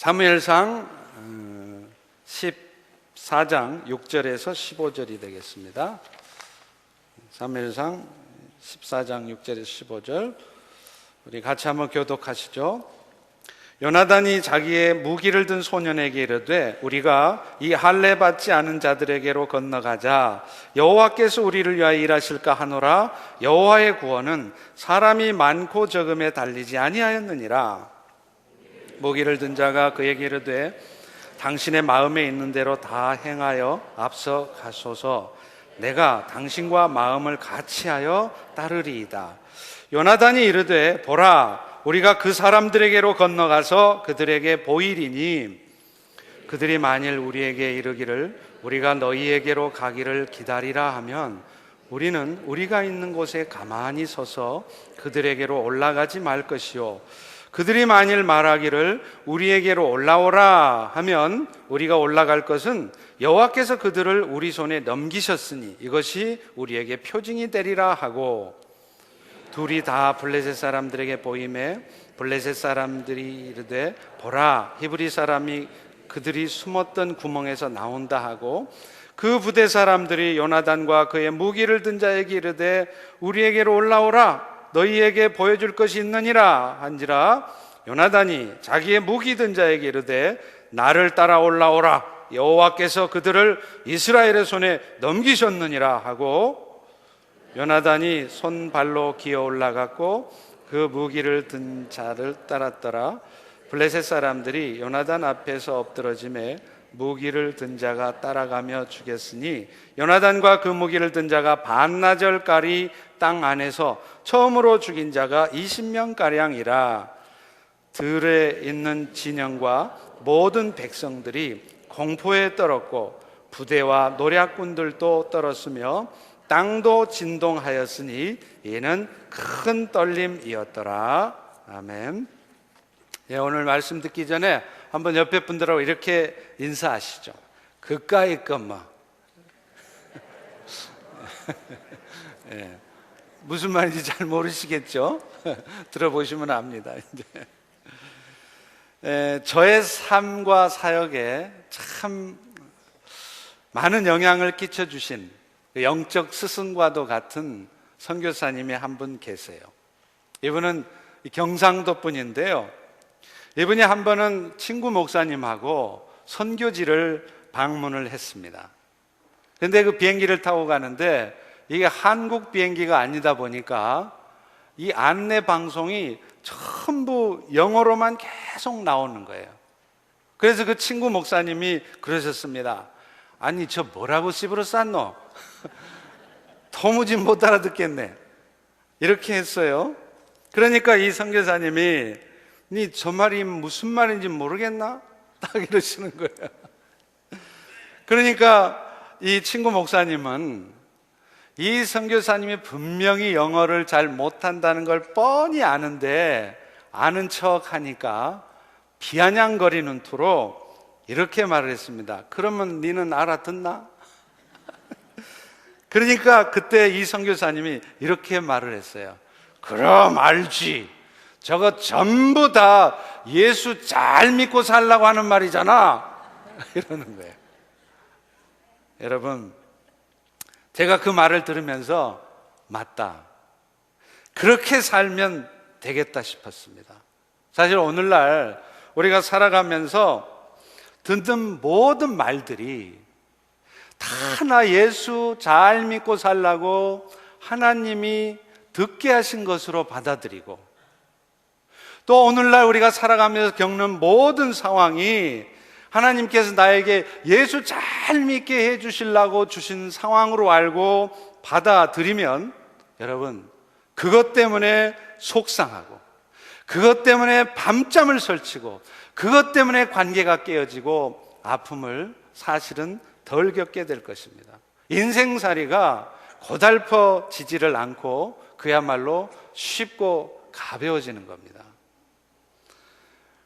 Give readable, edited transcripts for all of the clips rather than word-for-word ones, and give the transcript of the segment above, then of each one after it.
사무엘상 14장 6절에서 15절이 되겠습니다. 사무엘상 14장 6절에서 15절 우리 같이 한번 교독하시죠. 요나단이 자기의 무기를 든 소년에게 이르되 우리가 이 할례 받지 않은 자들에게로 건너가자. 여호와께서 우리를 위하여 일하실까 하노라. 여호와의 구원은 사람이 많고 적음에 달리지 아니하였느니라. 무기를 든 자가 그에게 이르되 당신의 마음에 있는 대로 다 행하여 앞서 가소서. 내가 당신과 마음을 같이하여 따르리이다. 요나단이 이르되 보라, 우리가 그 사람들에게로 건너가서 그들에게 보이리니 그들이 만일 우리에게 이르기를 우리가 너희에게로 가기를 기다리라 하면 우리는 우리가 있는 곳에 가만히 서서 그들에게로 올라가지 말 것이요, 그들이 만일 말하기를 우리에게로 올라오라 하면 우리가 올라갈 것은 여호와께서 그들을 우리 손에 넘기셨으니 이것이 우리에게 표징이 되리라 하고, 둘이 다 블레셋 사람들에게 보이매 블레셋 사람들이 이르되 보라, 히브리 사람이 그들이 숨었던 구멍에서 나온다 하고, 그 부대 사람들이 요나단과 그의 무기를 든 자에게 이르되 우리에게로 올라오라, 너희에게 보여줄 것이 있느니라 한지라. 요나단이 자기의 무기 든 자에게 이르되 나를 따라 올라오라, 여호와께서 그들을 이스라엘의 손에 넘기셨느니라 하고, 요나단이 손발로 기어 올라갔고 그 무기를 든 자를 따랐더라. 블레셋 사람들이 요나단 앞에서 엎드러짐에 무기를 든 자가 따라가며 죽였으니 요나단과 그 무기를 든 자가 반나절까리 땅 안에서 처음으로 죽인 자가 20명가량이라. 들에 있는 진영과 모든 백성들이 공포에 떨었고 부대와 노략군들도 떨었으며 땅도 진동하였으니 이는 큰 떨림이었더라. 아멘. 오늘 말씀 듣기 전에 한번 옆에 분들하고 이렇게 인사하시죠. 그까이 것마. 예, 무슨 말인지 잘 모르시겠죠? 들어보시면 압니다. 저의 삶과 사역에 참 많은 영향을 끼쳐주신 영적 스승과도 같은 선교사님이 한 분 계세요. 이분은 경상도 분인데요, 이분이 한 번은 친구 목사님하고 선교지를 방문을 했습니다. 그런데 그 비행기를 타고 가는데 이게 한국 비행기가 아니다 보니까 이 안내 방송이 전부 영어로만 계속 나오는 거예요. 그래서 그 친구 목사님이 그러셨습니다. 아니 저 뭐라고 씹으러 쌌노? 도무지 못 알아듣겠네. 이렇게 했어요. 그러니까 이 선교사님이 니 저 말이 무슨 말인지 모르겠나? 딱 이러시는 거예요. 그러니까 이 친구 목사님은 이 선교사님이 분명히 영어를 잘 못한다는 걸 뻔히 아는데 아는 척 하니까 비아냥거리는 투로 이렇게 말을 했습니다. 그러면 니는 알아듣나? 그러니까 그때 이 선교사님이 이렇게 말을 했어요. 그럼 알지. 저거 전부 다 예수 잘 믿고 살라고 하는 말이잖아. 이러는 거예요. 여러분, 제가 그 말을 들으면서 맞다, 그렇게 살면 되겠다 싶었습니다. 사실 오늘날 우리가 살아가면서 듣는 모든 말들이 다 나 예수 잘 믿고 살라고 하나님이 듣게 하신 것으로 받아들이고, 또 오늘날 우리가 살아가면서 겪는 모든 상황이 하나님께서 나에게 예수 잘 믿게 해주시려고 주신 상황으로 알고 받아들이면, 여러분, 그것 때문에 속상하고, 그것 때문에 밤잠을 설치고, 그것 때문에 관계가 깨어지고 아픔을 사실은 덜 겪게 될 것입니다. 인생살이가 고달퍼지지를 않고 그야말로 쉽고 가벼워지는 겁니다.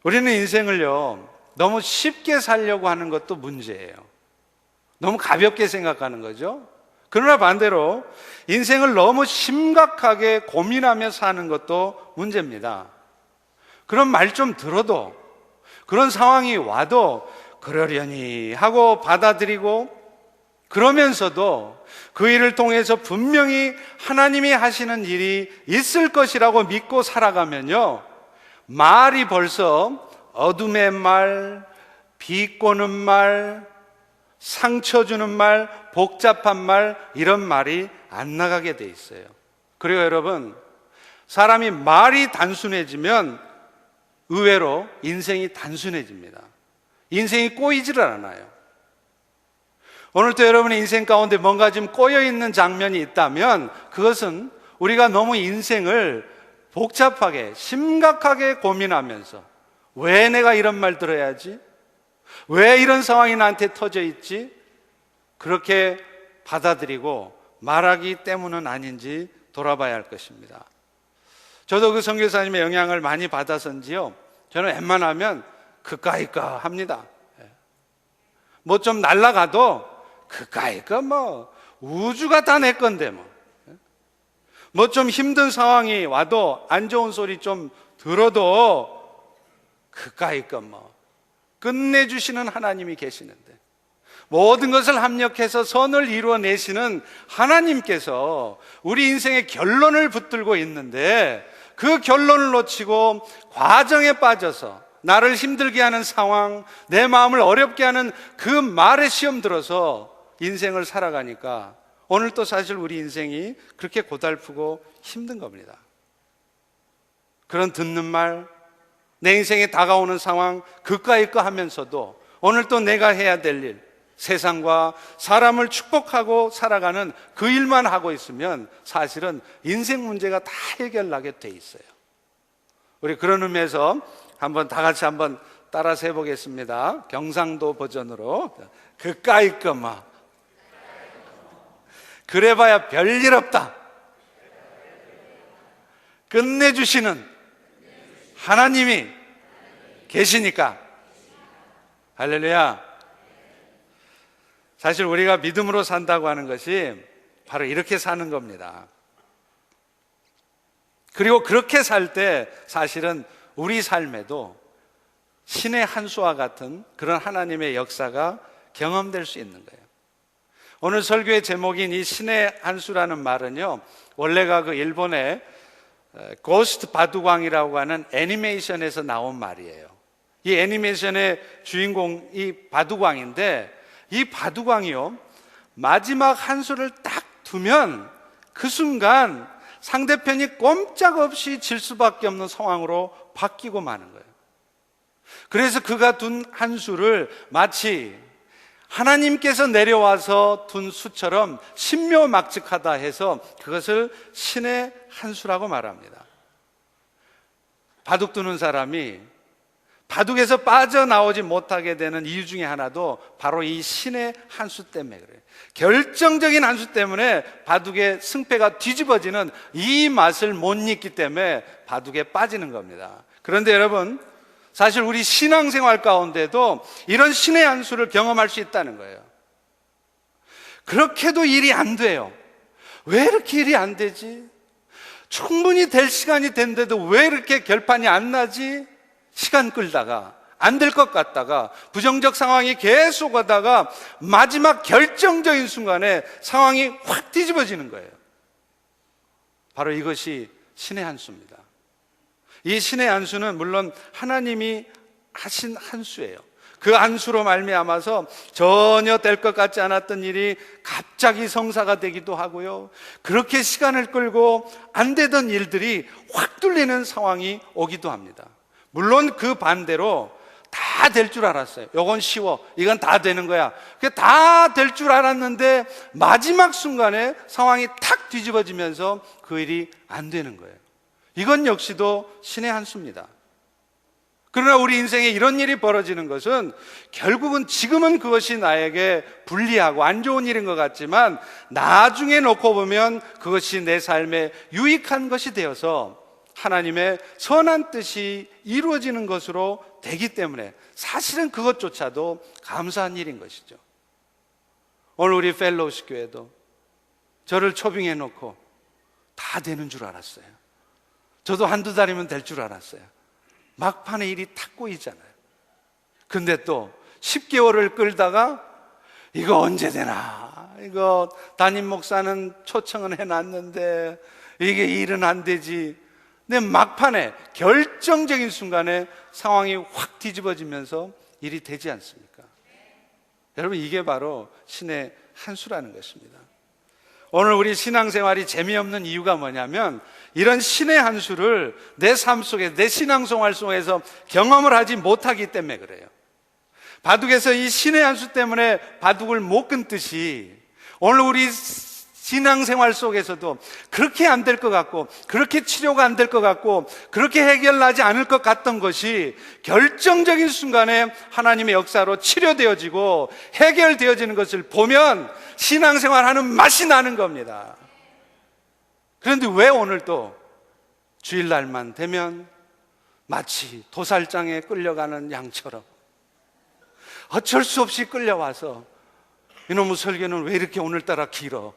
우리는 인생을요, 너무 쉽게 살려고 하는 것도 문제예요. 너무 가볍게 생각하는 거죠. 그러나 반대로 인생을 너무 심각하게 고민하며 사는 것도 문제입니다. 그런 말 좀 들어도 그런 상황이 와도 그러려니 하고 받아들이고, 그러면서도 그 일을 통해서 분명히 하나님이 하시는 일이 있을 것이라고 믿고 살아가면요, 말이 벌써 어둠의 말, 비꼬는 말, 상처 주는 말, 복잡한 말, 이런 말이 안 나가게 돼 있어요. 그리고 여러분, 사람이 말이 단순해지면 의외로 인생이 단순해집니다. 인생이 꼬이지를 않아요. 오늘도 여러분의 인생 가운데 뭔가 좀 꼬여있는 장면이 있다면 그것은 우리가 너무 인생을 복잡하게, 심각하게 고민하면서 왜 내가 이런 말 들어야지? 왜 이런 상황이 나한테 터져 있지? 그렇게 받아들이고 말하기 때문은 아닌지 돌아봐야 할 것입니다. 저도 그 선교사님의 영향을 많이 받아서인지요, 저는 웬만하면 그까이까 합니다. 뭐 좀 날아가도 그까이까 뭐 우주가 다 내 건데 뭐 좀 힘든 상황이 와도 안 좋은 소리 좀 들어도 그까이까 뭐 끝내주시는 하나님이 계시는데, 모든 것을 합력해서 선을 이루어내시는 하나님께서 우리 인생의 결론을 붙들고 있는데, 그 결론을 놓치고 과정에 빠져서 나를 힘들게 하는 상황, 내 마음을 어렵게 하는 그 말에 시험 들어서 인생을 살아가니까 오늘 또 사실 우리 인생이 그렇게 고달프고 힘든 겁니다. 그런 듣는 말, 내 인생에 다가오는 상황, 그까이 거 하면서도 오늘 또 내가 해야 될 일, 세상과 사람을 축복하고 살아가는 그 일만 하고 있으면 사실은 인생 문제가 다 해결나게 돼 있어요. 우리 그런 의미에서 한번 다 같이 한번 따라서 해보겠습니다. 경상도 버전으로. 그까이 거마 그래봐야 별일 없다. 끝내주시는 하나님이 계시니까. 할렐루야. 사실 우리가 믿음으로 산다고 하는 것이 바로 이렇게 사는 겁니다. 그리고 그렇게 살 때 사실은 우리 삶에도 신의 한 수와 같은 그런 하나님의 역사가 경험될 수 있는 거예요. 오늘 설교의 제목인 이 신의 한 수라는 말은요, 원래가 그 일본의 고스트 바둑왕이라고 하는 애니메이션에서 나온 말이에요. 이 애니메이션의 주인공이 바둑왕인데, 이 바둑왕이요, 마지막 한 수를 딱 두면 그 순간 상대편이 꼼짝없이 질 수밖에 없는 상황으로 바뀌고 마는 거예요. 그래서 그가 둔 한 수를 마치 하나님께서 내려와서 둔 수처럼 신묘막측하다 해서 그것을 신의 한 수라고 말합니다. 바둑 두는 사람이 바둑에서 빠져나오지 못하게 되는 이유 중에 하나도 바로 이 신의 한 수 때문에 그래요. 결정적인 한 수 때문에 바둑의 승패가 뒤집어지는 이 맛을 못 잊기 때문에 바둑에 빠지는 겁니다. 그런데 여러분, 사실 우리 신앙생활 가운데도 이런 신의 한 수를 경험할 수 있다는 거예요. 그렇게도 일이 안 돼요. 왜 이렇게 일이 안 되지? 충분히 될 시간이 된데도 왜 이렇게 결판이 안 나지? 시간 끌다가 안 될 것 같다가 부정적 상황이 계속 오다가 마지막 결정적인 순간에 상황이 확 뒤집어지는 거예요. 바로 이것이 신의 한 수입니다. 이 신의 한 수는 물론 하나님이 하신 한 수예요. 그 한 수로 말미암아서 전혀 될 것 같지 않았던 일이 갑자기 성사가 되기도 하고요, 그렇게 시간을 끌고 안 되던 일들이 확 뚫리는 상황이 오기도 합니다. 물론 그 반대로 다 될 줄 알았어요. 이건 쉬워, 이건 다 되는 거야. 다 될 줄 알았는데 마지막 순간에 상황이 탁 뒤집어지면서 그 일이 안 되는 거예요. 이건 역시도 신의 한 수입니다. 그러나 우리 인생에 이런 일이 벌어지는 것은 결국은 지금은 그것이 나에게 불리하고 안 좋은 일인 것 같지만 나중에 놓고 보면 그것이 내 삶에 유익한 것이 되어서 하나님의 선한 뜻이 이루어지는 것으로 되기 때문에 사실은 그것조차도 감사한 일인 것이죠. 오늘 우리 펠로우십 교회도 저를 초빙해 놓고 다 되는 줄 알았어요. 저도 한두 달이면 될 줄 알았어요. 막판에 일이 탁 꼬이잖아요. 근데 또 10개월을 끌다가 이거 언제 되나? 이거 담임 목사는 초청은 해놨는데 이게 일은 안 되지. 근데 막판에 결정적인 순간에 상황이 확 뒤집어지면서 일이 되지 않습니까? 여러분, 이게 바로 신의 한 수라는 것입니다. 오늘 우리 신앙생활이 재미없는 이유가 뭐냐면 이런 신의 한 수를 내 삶 속에, 내 신앙생활 속에서 경험을 하지 못하기 때문에 그래요. 바둑에서 이 신의 한 수 때문에 바둑을 못 끊듯이 오늘 우리 신앙생활 속에서도 그렇게 안 될 것 같고, 그렇게 치료가 안 될 것 같고, 그렇게 해결나지 않을 것 같던 것이 결정적인 순간에 하나님의 역사로 치료되어지고 해결되어지는 것을 보면 신앙생활 하는 맛이 나는 겁니다. 그런데 왜 오늘 또 주일날만 되면 마치 도살장에 끌려가는 양처럼 어쩔 수 없이 끌려와서 이놈의 설교는 왜 이렇게 오늘따라 길어?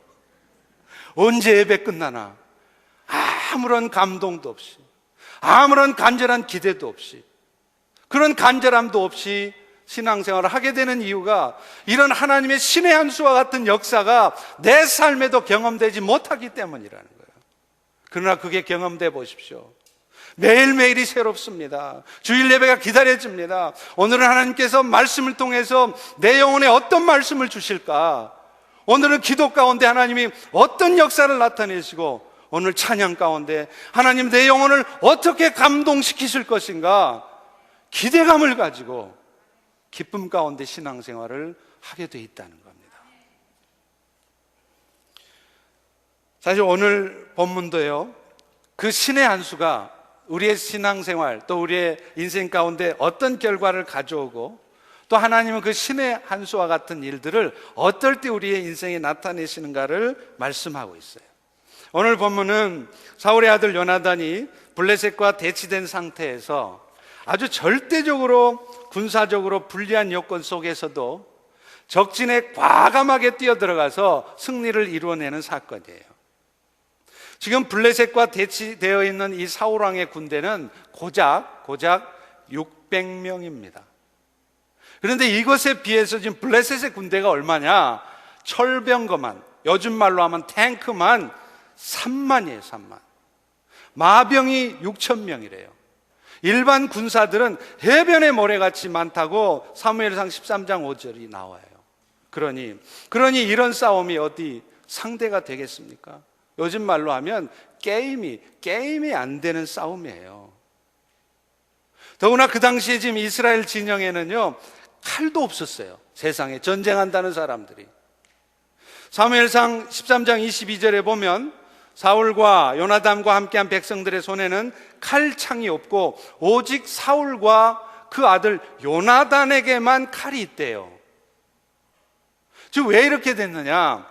언제 예배 끝나나? 아무런 감동도 없이, 아무런 간절한 기대도 없이, 그런 간절함도 없이 신앙생활을 하게 되는 이유가 이런 하나님의 신의 한 수와 같은 역사가 내 삶에도 경험되지 못하기 때문이라는 거예요. 그러나 그게 경험돼 보십시오. 매일매일이 새롭습니다. 주일 예배가 기다려집니다. 오늘은 하나님께서 말씀을 통해서 내 영혼에 어떤 말씀을 주실까? 오늘은 기도 가운데 하나님이 어떤 역사를 나타내시고, 오늘 찬양 가운데 하나님 내 영혼을 어떻게 감동시키실 것인가? 기대감을 가지고 기쁨 가운데 신앙생활을 하게 돼 있다는 겁니다. 사실 오늘 본문도요, 그 신의 한 수가 우리의 신앙생활 또 우리의 인생 가운데 어떤 결과를 가져오고, 또 하나님은 그 신의 한 수와 같은 일들을 어떨 때 우리의 인생에 나타내시는가를 말씀하고 있어요. 오늘 본문은 사울의 아들 요나단이 블레셋과 대치된 상태에서 아주 절대적으로 군사적으로 불리한 여건 속에서도 적진에 과감하게 뛰어들어가서 승리를 이루어내는 사건이에요. 지금 블레셋과 대치되어 있는 이 사울 왕의 군대는 고작 600명입니다. 그런데 이것에 비해서 지금 블레셋의 군대가 얼마냐? 철병거만, 요즘 말로 하면 탱크만 3만이에요. 3만. 마병이 6,000명이래요. 일반 군사들은 해변의 모래같이 많다고 사무엘상 13장 5절이 나와요. 그러니 이런 싸움이 어디 상대가 되겠습니까? 요즘 말로 하면 게임이 안 되는 싸움이에요. 더구나 그 당시에 지금 이스라엘 진영에는요, 칼도 없었어요. 세상에 전쟁한다는 사람들이. 사무엘상 13장 22절에 보면 사울과 요나단과 함께한 백성들의 손에는 칼창이 없고 오직 사울과 그 아들 요나단에게만 칼이 있대요. 지금 왜 이렇게 됐느냐?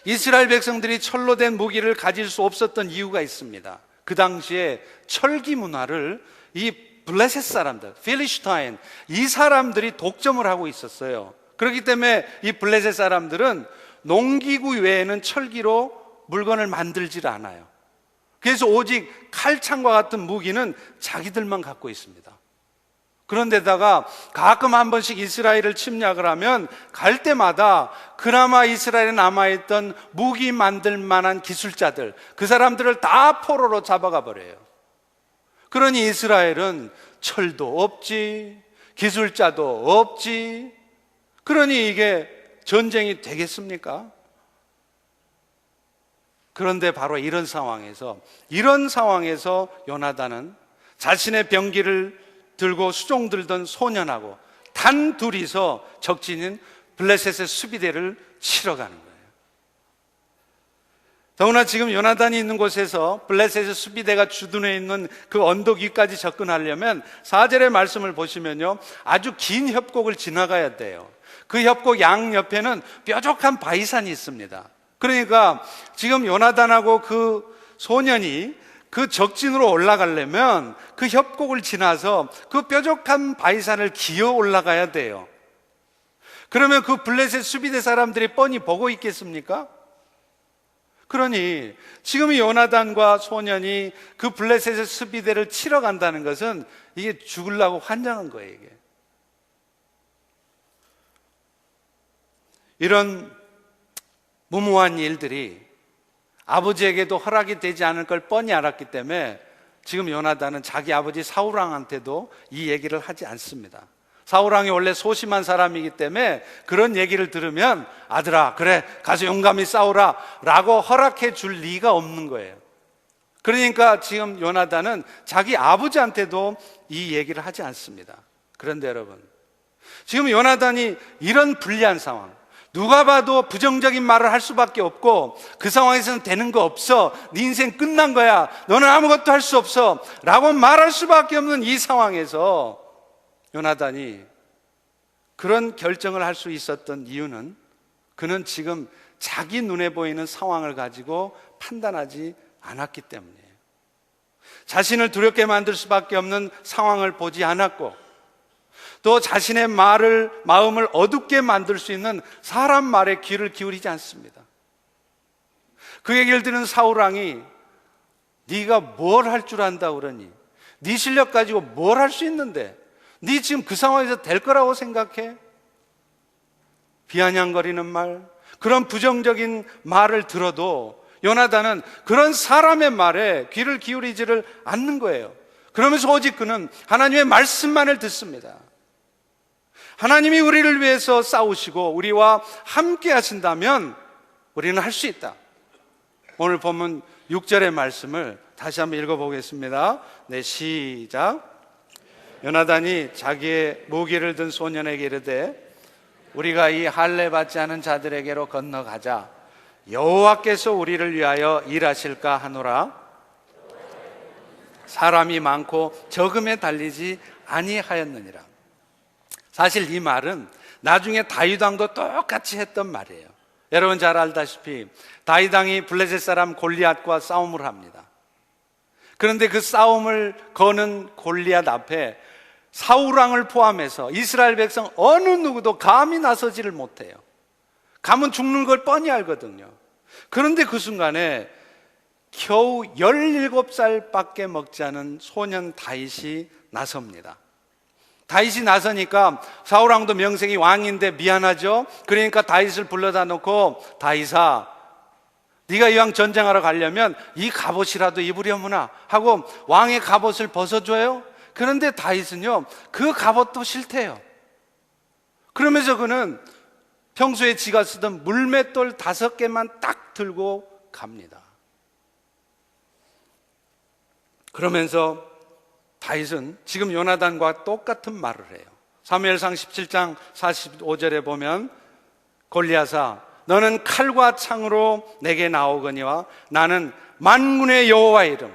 이스라엘 백성들이 철로 된 무기를 가질 수 없었던 이유가 있습니다. 그 당시에 철기 문화를 이 블레셋 사람들, 필리스타인, 이 사람들이 독점을 하고 있었어요. 그렇기 때문에 이 블레셋 사람들은 농기구 외에는 철기로 물건을 만들질 않아요. 그래서 오직 칼창과 같은 무기는 자기들만 갖고 있습니다. 그런데다가 가끔 한 번씩 이스라엘을 침략을 하면 갈 때마다 그나마 이스라엘에 남아있던 무기 만들 만한 기술자들, 그 사람들을 다 포로로 잡아가 버려요. 그러니 이스라엘은 철도 없지, 기술자도 없지. 그러니 이게 전쟁이 되겠습니까? 그런데 바로 이런 상황에서 요나단은 자신의 병기를 들고 수종 들던 소년하고 단 둘이서 적진인 블레셋의 수비대를 치러 가는 거예요. 더구나 지금 요나단이 있는 곳에서 블레셋의 수비대가 주둔해 있는 그 언덕 위까지 접근하려면 4절의 말씀을 보시면요, 아주 긴 협곡을 지나가야 돼요. 그 협곡 양옆에는 뾰족한 바위산이 있습니다. 그러니까 지금 요나단하고 그 소년이 그 적진으로 올라가려면 그 협곡을 지나서 그 뾰족한 바위산을 기어 올라가야 돼요. 그러면 그 블레셋 수비대 사람들이 뻔히 보고 있겠습니까? 그러니 지금 이 요나단과 소년이 그 블레셋의 수비대를 치러 간다는 것은 이게 죽으려고 환장한 거예요. 이게 이런 무모한 일들이 아버지에게도 허락이 되지 않을 걸 뻔히 알았기 때문에 지금 요나단은 자기 아버지 사울왕한테도 이 얘기를 하지 않습니다. 사울왕이 원래 소심한 사람이기 때문에 그런 얘기를 들으면 아들아 그래 가서 용감히 싸우라 라고 허락해 줄 리가 없는 거예요. 그러니까 지금 요나단은 자기 아버지한테도 이 얘기를 하지 않습니다. 그런데 여러분, 지금 요나단이 이런 불리한 상황, 누가 봐도 부정적인 말을 할 수밖에 없고 그 상황에서는 되는 거 없어, 네 인생 끝난 거야, 너는 아무것도 할 수 없어 라고 말할 수밖에 없는 이 상황에서 요나단이 그런 결정을 할 수 있었던 이유는 그는 지금 자기 눈에 보이는 상황을 가지고 판단하지 않았기 때문이에요. 자신을 두렵게 만들 수밖에 없는 상황을 보지 않았고 또 자신의 마음을 어둡게 만들 수 있는 사람 말에 귀를 기울이지 않습니다. 그 얘기를 들은 사울왕이 네가 뭘 할 줄 안다 그러니? 네 실력 가지고 뭘 할 수 있는데? 네 지금 그 상황에서 될 거라고 생각해? 비아냥거리는 말, 그런 부정적인 말을 들어도 요나단은 그런 사람의 말에 귀를 기울이지를 않는 거예요. 그러면서 오직 그는 하나님의 말씀만을 듣습니다. 하나님이 우리를 위해서 싸우시고 우리와 함께 하신다면 우리는 할 수 있다. 오늘 본문 6절의 말씀을 다시 한번 읽어보겠습니다. 네, 시작. 요나단이 자기의 무기를 든 소년에게 이르되 우리가 이 할례 받지 않은 자들에게로 건너가자. 여호와께서 우리를 위하여 일하실까 하노라. 사람이 많고 적음에 달리지 아니하였느니라. 사실 이 말은 나중에 다윗 왕도 똑같이 했던 말이에요. 여러분 잘 알다시피 다윗 왕이 블레셋 사람 골리앗과 싸움을 합니다. 그런데 그 싸움을 거는 골리앗 앞에 사울 왕을 포함해서 이스라엘 백성 어느 누구도 감히 나서지를 못해요. 가면 죽는 걸 뻔히 알거든요. 그런데 그 순간에 겨우 17살밖에 먹지 않은 소년 다윗이 나섭니다. 다윗이 나서니까 사울왕도 명색이 왕인데 미안하죠. 그러니까 다윗을 불러다 놓고 다윗아, 네가 이왕 전쟁하러 가려면 이 갑옷이라도 입으려무나 하고 왕의 갑옷을 벗어줘요. 그런데 다윗은요 그 갑옷도 싫대요. 그러면서 그는 평소에 지가 쓰던 물맷돌 5개만 딱 들고 갑니다. 그러면서 다윗은 지금 요나단과 똑같은 말을 해요. 사무엘상 17장 45절에 보면 골리앗아 너는 칼과 창으로 내게 나오거니와 나는 만군의 여호와의 이름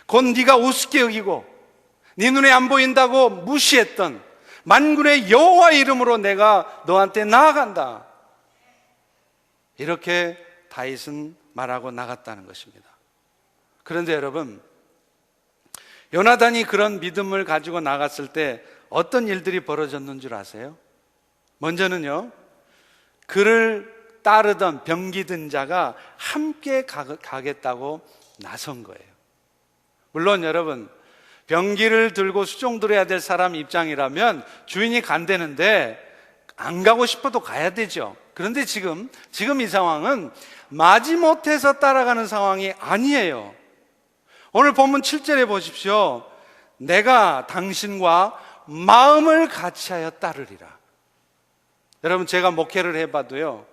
곧 네가 우습게 여기고 네 눈에 안 보인다고 무시했던 만군의 여호와의 이름으로 내가 너한테 나아간다. 이렇게 다윗은 말하고 나갔다는 것입니다. 그런데 여러분, 요나단이 그런 믿음을 가지고 나갔을 때 어떤 일들이 벌어졌는 줄 아세요? 먼저는요, 그를 따르던 병기든 자가 함께 가겠다고 나선 거예요. 물론 여러분, 병기를 들고 수종들어야 될 사람 입장이라면 주인이 간대는데 안 가고 싶어도 가야 되죠. 그런데 지금 이 상황은 마지못해서 따라가는 상황이 아니에요. 오늘 본문 7절에 보십시오. 내가 당신과 마음을 같이하여 따르리라. 여러분 제가 목회를 해봐도요,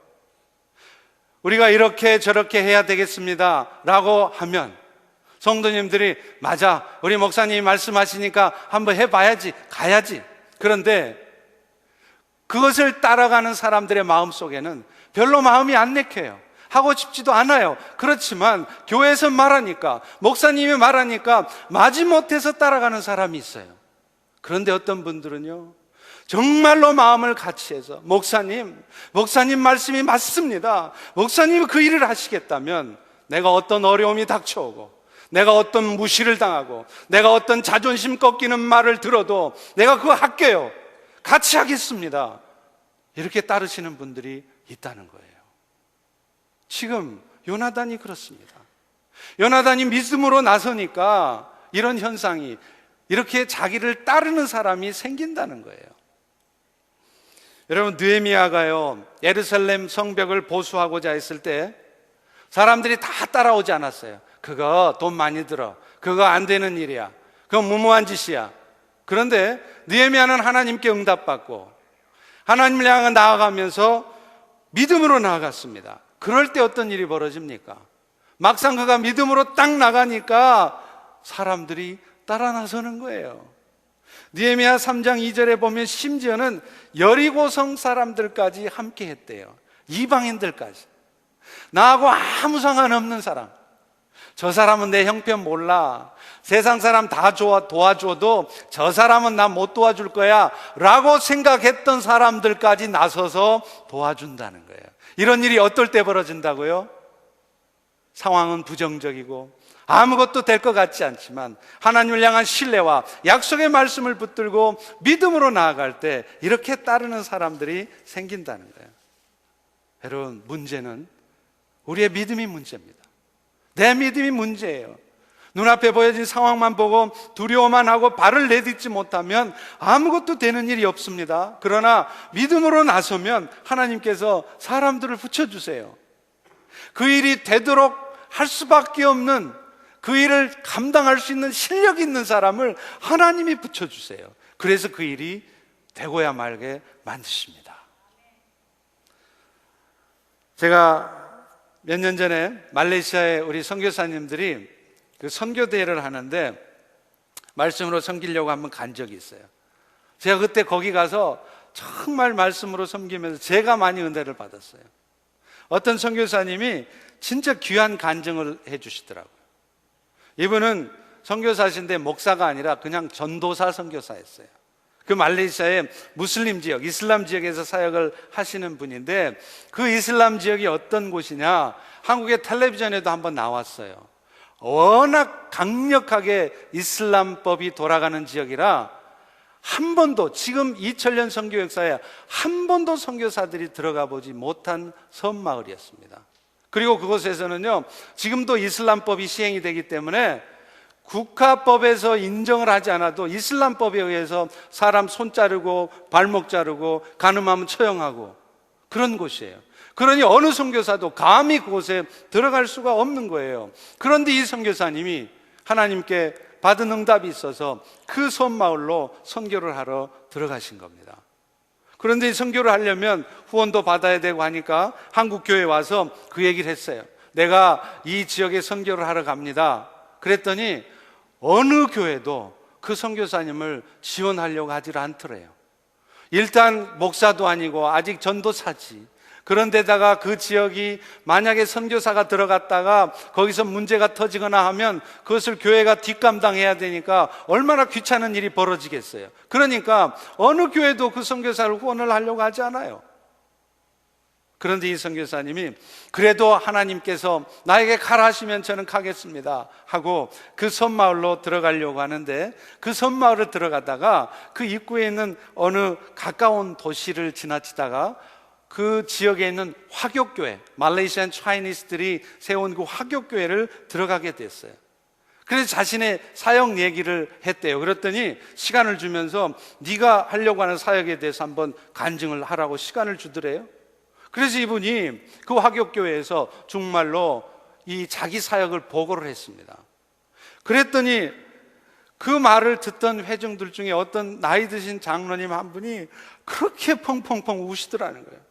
우리가 이렇게 저렇게 해야 되겠습니다 라고 하면 성도님들이 맞아, 우리 목사님이 말씀하시니까 한번 해봐야지, 가야지. 그런데 그것을 따라가는 사람들의 마음속에는 별로 마음이 안 내켜요. 하고 싶지도 않아요. 그렇지만 교회에서 말하니까, 목사님이 말하니까 마지못해서 따라가는 사람이 있어요. 그런데 어떤 분들은요, 정말로 마음을 같이해서 목사님 말씀이 맞습니다. 목사님이 그 일을 하시겠다면 내가 어떤 어려움이 닥쳐오고 내가 어떤 무시를 당하고 내가 어떤 자존심 꺾이는 말을 들어도 내가 그거 할게요, 같이 하겠습니다, 이렇게 따르시는 분들이 있다는 거예요. 지금 요나단이 그렇습니다. 요나단이 믿음으로 나서니까 이런 현상이, 이렇게 자기를 따르는 사람이 생긴다는 거예요. 여러분, 느헤미야가요 예루살렘 성벽을 보수하고자 했을 때 사람들이 다 따라오지 않았어요. 그거 돈 많이 들어, 그거 안 되는 일이야, 그거 무모한 짓이야. 그런데 느헤미야는 하나님께 응답받고 하나님을 향해 나아가면서 믿음으로 나아갔습니다. 그럴 때 어떤 일이 벌어집니까? 막상 그가 믿음으로 딱 나가니까 사람들이 따라 나서는 거예요. 느헤미야 3장 2절에 보면 심지어는 여리고성 사람들까지 함께 했대요. 이방인들까지. 나하고 아무 상관없는 사람, 저 사람은 내 형편 몰라, 세상 사람 다 도와줘도 저 사람은 나 못 도와줄 거야 라고 생각했던 사람들까지 나서서 도와준다는 거예요. 이런 일이 어떨 때 벌어진다고요? 상황은 부정적이고 아무것도 될 것 같지 않지만 하나님을 향한 신뢰와 약속의 말씀을 붙들고 믿음으로 나아갈 때 이렇게 따르는 사람들이 생긴다는 거예요. 여러분, 문제는 우리의 믿음이 문제입니다. 내 믿음이 문제예요. 눈앞에 보여진 상황만 보고 두려워만 하고 발을 내딛지 못하면 아무것도 되는 일이 없습니다. 그러나 믿음으로 나서면 하나님께서 사람들을 붙여주세요. 그 일이 되도록 할 수밖에 없는, 그 일을 감당할 수 있는 실력 있는 사람을 하나님이 붙여주세요. 그래서 그 일이 되고야 말게 만드십니다. 제가 몇 년 전에 말레이시아에 우리 선교사님들이 그 선교대회를 하는데 말씀으로 섬기려고 한번 간 적이 있어요. 제가 그때 거기 가서 정말 말씀으로 섬기면서 제가 많이 은혜를 받았어요. 어떤 선교사님이 진짜 귀한 간증을 해주시더라고요. 이분은 선교사신데 목사가 아니라 그냥 전도사 선교사였어요. 그 말레이시아의 무슬림 지역, 이슬람 지역에서 사역을 하시는 분인데 그 이슬람 지역이 어떤 곳이냐, 한국의 텔레비전에도 한번 나왔어요. 워낙 강력하게 이슬람법이 돌아가는 지역이라 한 번도, 지금 2000년 선교 역사에 한 번도 선교사들이 들어가 보지 못한 섬마을이었습니다. 그리고 그곳에서는요, 지금도 이슬람법이 시행이 되기 때문에 국가법에서 인정을 하지 않아도 이슬람법에 의해서 사람 손 자르고 발목 자르고 간음하면 처형하고 그런 곳이에요. 그러니 어느 선교사도 감히 그곳에 들어갈 수가 없는 거예요. 그런데 이 선교사님이 하나님께 받은 응답이 있어서 그 섬마을로 선교를 하러 들어가신 겁니다. 그런데 이 선교를 하려면 후원도 받아야 되고 하니까 한국 교회에 와서 그 얘기를 했어요. 내가 이 지역에 선교를 하러 갑니다. 그랬더니 어느 교회도 그 선교사님을 지원하려고 하질 않더래요. 일단 목사도 아니고 아직 전도사지. 그런데다가 그 지역이 만약에 선교사가 들어갔다가 거기서 문제가 터지거나 하면 그것을 교회가 뒷감당해야 되니까 얼마나 귀찮은 일이 벌어지겠어요. 그러니까 어느 교회도 그 선교사를 후원을 하려고 하지 않아요. 그런데 이 선교사님이 그래도 하나님께서 나에게 가라 하시면 저는 가겠습니다 하고 그 섬마을로 들어가려고 하는데, 그 섬마을을 들어가다가 그 입구에 있는 어느 가까운 도시를 지나치다가 그 지역에 있는 화교교회, 말레이시안 차이니스들이 세운 그 화교교회를 들어가게 됐어요. 그래서 자신의 사역 얘기를 했대요. 그랬더니 시간을 주면서 네가 하려고 하는 사역에 대해서 한번 간증을 하라고 시간을 주더래요. 그래서 이분이 그 화교교회에서 정말로 이 자기 사역을 보고를 했습니다. 그랬더니 그 말을 듣던 회중들 중에 어떤 나이 드신 장로님 한 분이 그렇게 펑펑펑 우시더라는 거예요.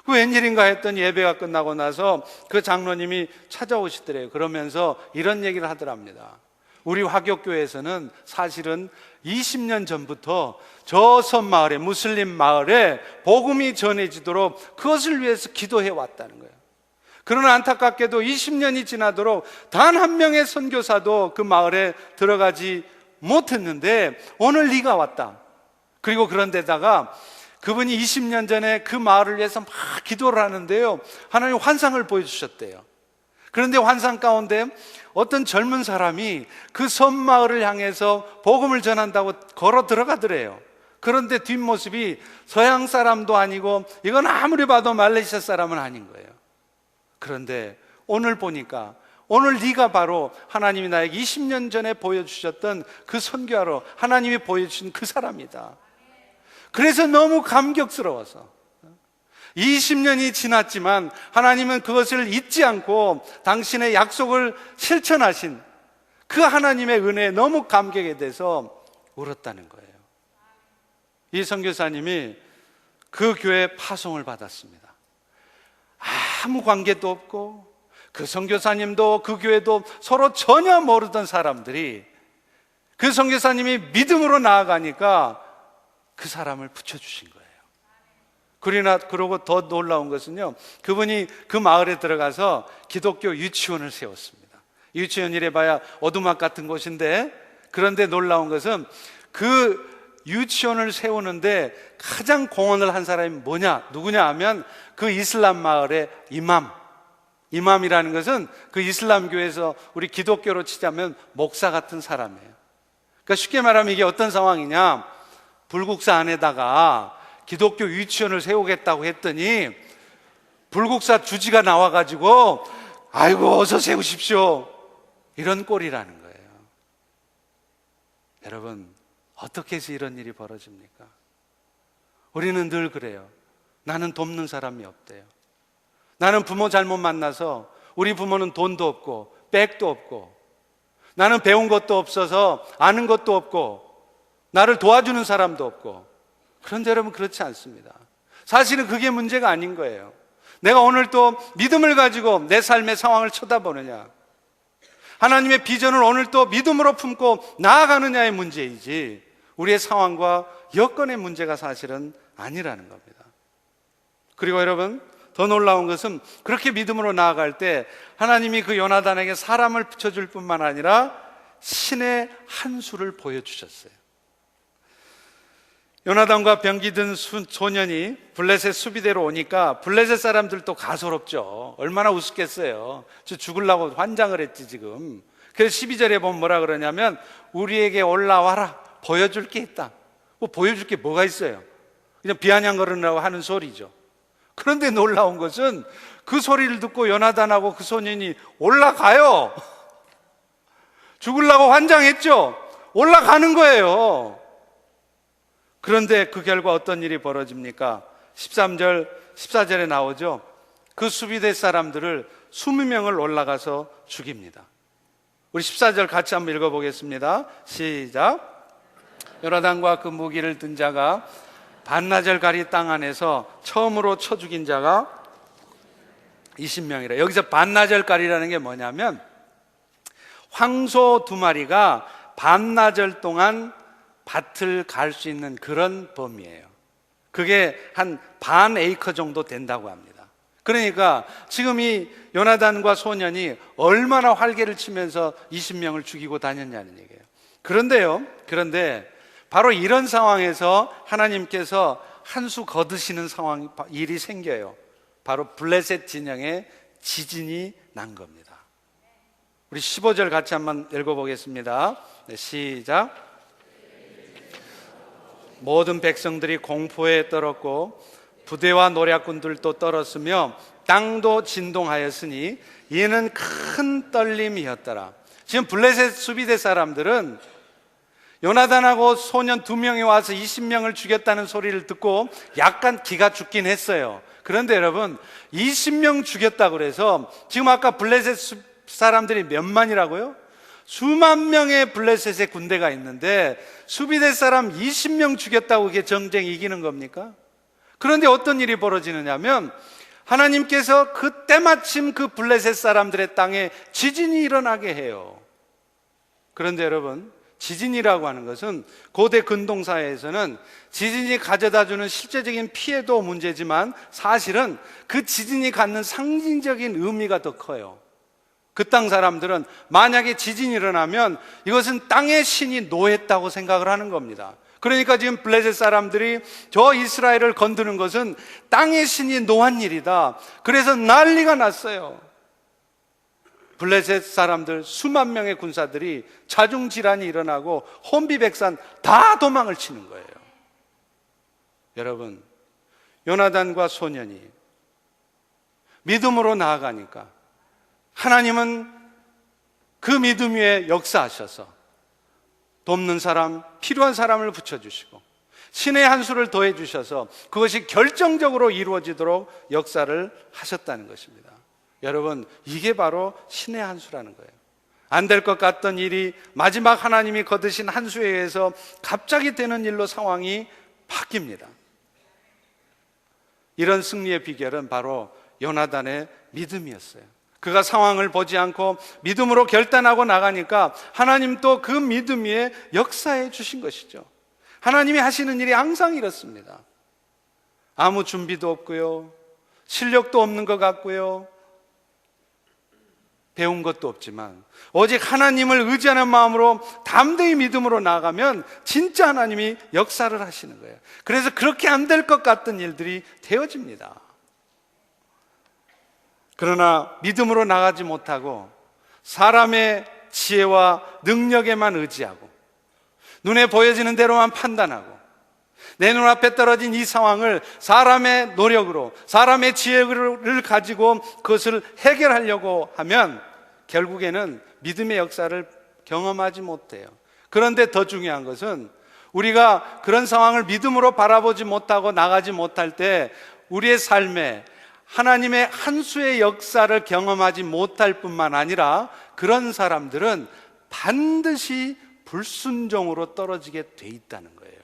그 웬일인가 했더니 예배가 끝나고 나서 그 장로님이 찾아오시더래요. 그러면서 이런 얘기를 하더랍니다. 우리 화교교회에서는 사실은 20년 전부터 저 섬마을에, 무슬림 마을에 복음이 전해지도록 그것을 위해서 기도해 왔다는 거예요. 그러나 안타깝게도 20년이 지나도록 단 한 명의 선교사도 그 마을에 들어가지 못했는데 오늘 네가 왔다. 그리고 그런데다가 그분이 20년 전에 그 마을을 위해서 막 기도를 하는데요, 하나님 환상을 보여주셨대요. 그런데 환상 가운데 어떤 젊은 사람이 그 섬마을을 향해서 복음을 전한다고 걸어 들어가더래요. 그런데 뒷모습이 서양 사람도 아니고 이건 아무리 봐도 말레이시아 사람은 아닌 거예요. 그런데 오늘 보니까 오늘 네가 바로 하나님이 나에게 20년 전에 보여주셨던 그 선교하러 하나님이 보여주신 그 사람이다. 그래서 너무 감격스러워서 20년이 지났지만 하나님은 그것을 잊지 않고 당신의 약속을 실천하신 그 하나님의 은혜에 너무 감격에 대해서 울었다는 거예요. 이 선교사님이 그 교회에 파송을 받았습니다. 아무 관계도 없고 그 선교사님도 그 교회도 서로 전혀 모르던 사람들이 그 선교사님이 믿음으로 나아가니까 그 사람을 붙여주신 거예요. 그러고 더 놀라운 것은요, 그분이 그 마을에 들어가서 기독교 유치원을 세웠습니다. 유치원 이래봐야 오두막 같은 곳인데, 그런데 놀라운 것은 그 유치원을 세우는데 가장 공헌을 한 사람이 누구냐 하면 그 이슬람 마을의 이맘이라는 것은 그 이슬람 교회에서 우리 기독교로 치자면 목사 같은 사람이에요. 그러니까 쉽게 말하면 이게 어떤 상황이냐, 불국사 안에다가 기독교 유치원을 세우겠다고 했더니 불국사 주지가 나와가지고 아이고 어서 세우십시오, 이런 꼴이라는 거예요. 여러분, 어떻게 해서 이런 일이 벌어집니까? 우리는 늘 그래요. 나는 돕는 사람이 없대요. 나는 부모 잘못 만나서 우리 부모는 돈도 없고 백도 없고, 나는 배운 것도 없어서 아는 것도 없고 나를 도와주는 사람도 없고. 그런데 여러분, 그렇지 않습니다. 사실은 그게 문제가 아닌 거예요. 내가 오늘 또 믿음을 가지고 내 삶의 상황을 쳐다보느냐, 하나님의 비전을 오늘 또 믿음으로 품고 나아가느냐의 문제이지 우리의 상황과 여건의 문제가 사실은 아니라는 겁니다. 그리고 여러분, 더 놀라운 것은 그렇게 믿음으로 나아갈 때 하나님이 그 요나단에게 사람을 붙여줄 뿐만 아니라 신의 한 수를 보여주셨어요. 요나단과 병기 든 소년이 블레셋 수비대로 오니까 블레셋 사람들도 가소롭죠. 얼마나 우습겠어요. 저 죽으려고 환장을 했지 지금. 그래서 12절에 보면 뭐라 그러냐면, 우리에게 올라와라, 보여줄 게 있다. 뭐 보여줄 게 뭐가 있어요? 그냥 비아냥거리려고 하는 소리죠. 그런데 놀라운 것은 그 소리를 듣고 요나단하고 그 소년이 올라가요. 죽으려고 환장했죠. 올라가는 거예요. 그런데 그 결과 어떤 일이 벌어집니까? 13절, 14절에 나오죠. 그 수비대 사람들을 20명을 올라가서 죽입니다. 우리 14절 같이 한번 읽어보겠습니다. 시작. 요나단과 그 무기를 든 자가 반나절가리 땅 안에서 처음으로 쳐 죽인 자가 20명이라. 여기서 반나절가리라는 게 뭐냐면 황소 2마리가 반나절 동안 밭을 갈 수 있는 그런 범위예요. 그게 한 반 에이커 정도 된다고 합니다. 그러니까 지금 이 요나단과 소년이 얼마나 활개를 치면서 20명을 죽이고 다녔냐는 얘기예요. 그런데 바로 이런 상황에서 하나님께서 한 수 거두시는 일이 생겨요. 바로 블레셋 진영에 지진이 난 겁니다. 우리 15절 같이 한번 읽어보겠습니다. 네, 시작. 모든 백성들이 공포에 떨었고 부대와 노략군들도 떨었으며 땅도 진동하였으니 이는 큰 떨림이었더라. 지금 블레셋 수비대 사람들은 요나단하고 소년 2명이 와서 20명을 죽였다는 소리를 듣고 약간 기가 죽긴 했어요. 그런데 여러분, 20명 죽였다고 그래서 지금 아까 블레셋 사람들이 몇만이라고요? 수만 명의 블레셋의 군대가 있는데 수비대 사람 20명 죽였다고 그게 정쟁이 이기는 겁니까? 그런데 어떤 일이 벌어지느냐 하면 하나님께서 그때 마침 그 블레셋 사람들의 땅에 지진이 일어나게 해요. 그런데 여러분, 지진이라고 하는 것은 고대 근동사회에서는 지진이 가져다주는 실제적인 피해도 문제지만 사실은 그 지진이 갖는 상징적인 의미가 더 커요. 그 땅 사람들은 만약에 지진이 일어나면 이것은 땅의 신이 노했다고 생각을 하는 겁니다. 그러니까 지금 블레셋 사람들이 저 이스라엘을 건드는 것은 땅의 신이 노한 일이다. 그래서 난리가 났어요. 블레셋 사람들 수만 명의 군사들이 자중질환이 일어나고 혼비백산 다 도망을 치는 거예요. 여러분, 요나단과 소년이 믿음으로 나아가니까 하나님은 그 믿음 위에 역사하셔서 돕는 사람, 필요한 사람을 붙여주시고 신의 한 수를 더해 주셔서 그것이 결정적으로 이루어지도록 역사를 하셨다는 것입니다. 여러분, 이게 바로 신의 한 수라는 거예요. 안 될 것 같던 일이 마지막 하나님이 거두신 한 수에 의해서 갑자기 되는 일로 상황이 바뀝니다. 이런 승리의 비결은 바로 요나단의 믿음이었어요. 그가 상황을 보지 않고 믿음으로 결단하고 나가니까 하나님 또 그 믿음 위에 역사해 주신 것이죠. 하나님이 하시는 일이 항상 이렇습니다. 아무 준비도 없고요, 실력도 없는 것 같고요, 배운 것도 없지만 오직 하나님을 의지하는 마음으로 담대히 믿음으로 나가면 진짜 하나님이 역사를 하시는 거예요. 그래서 그렇게 안 될 것 같던 일들이 되어집니다. 그러나 믿음으로 나가지 못하고 사람의 지혜와 능력에만 의지하고 눈에 보여지는 대로만 판단하고 내 눈앞에 떨어진 이 상황을 사람의 노력으로, 사람의 지혜를 가지고 그것을 해결하려고 하면 결국에는 믿음의 역사를 경험하지 못해요. 그런데 더 중요한 것은 우리가 그런 상황을 믿음으로 바라보지 못하고 나가지 못할 때 우리의 삶에 하나님의 한 수의 역사를 경험하지 못할 뿐만 아니라 그런 사람들은 반드시 불순종으로 떨어지게 돼 있다는 거예요.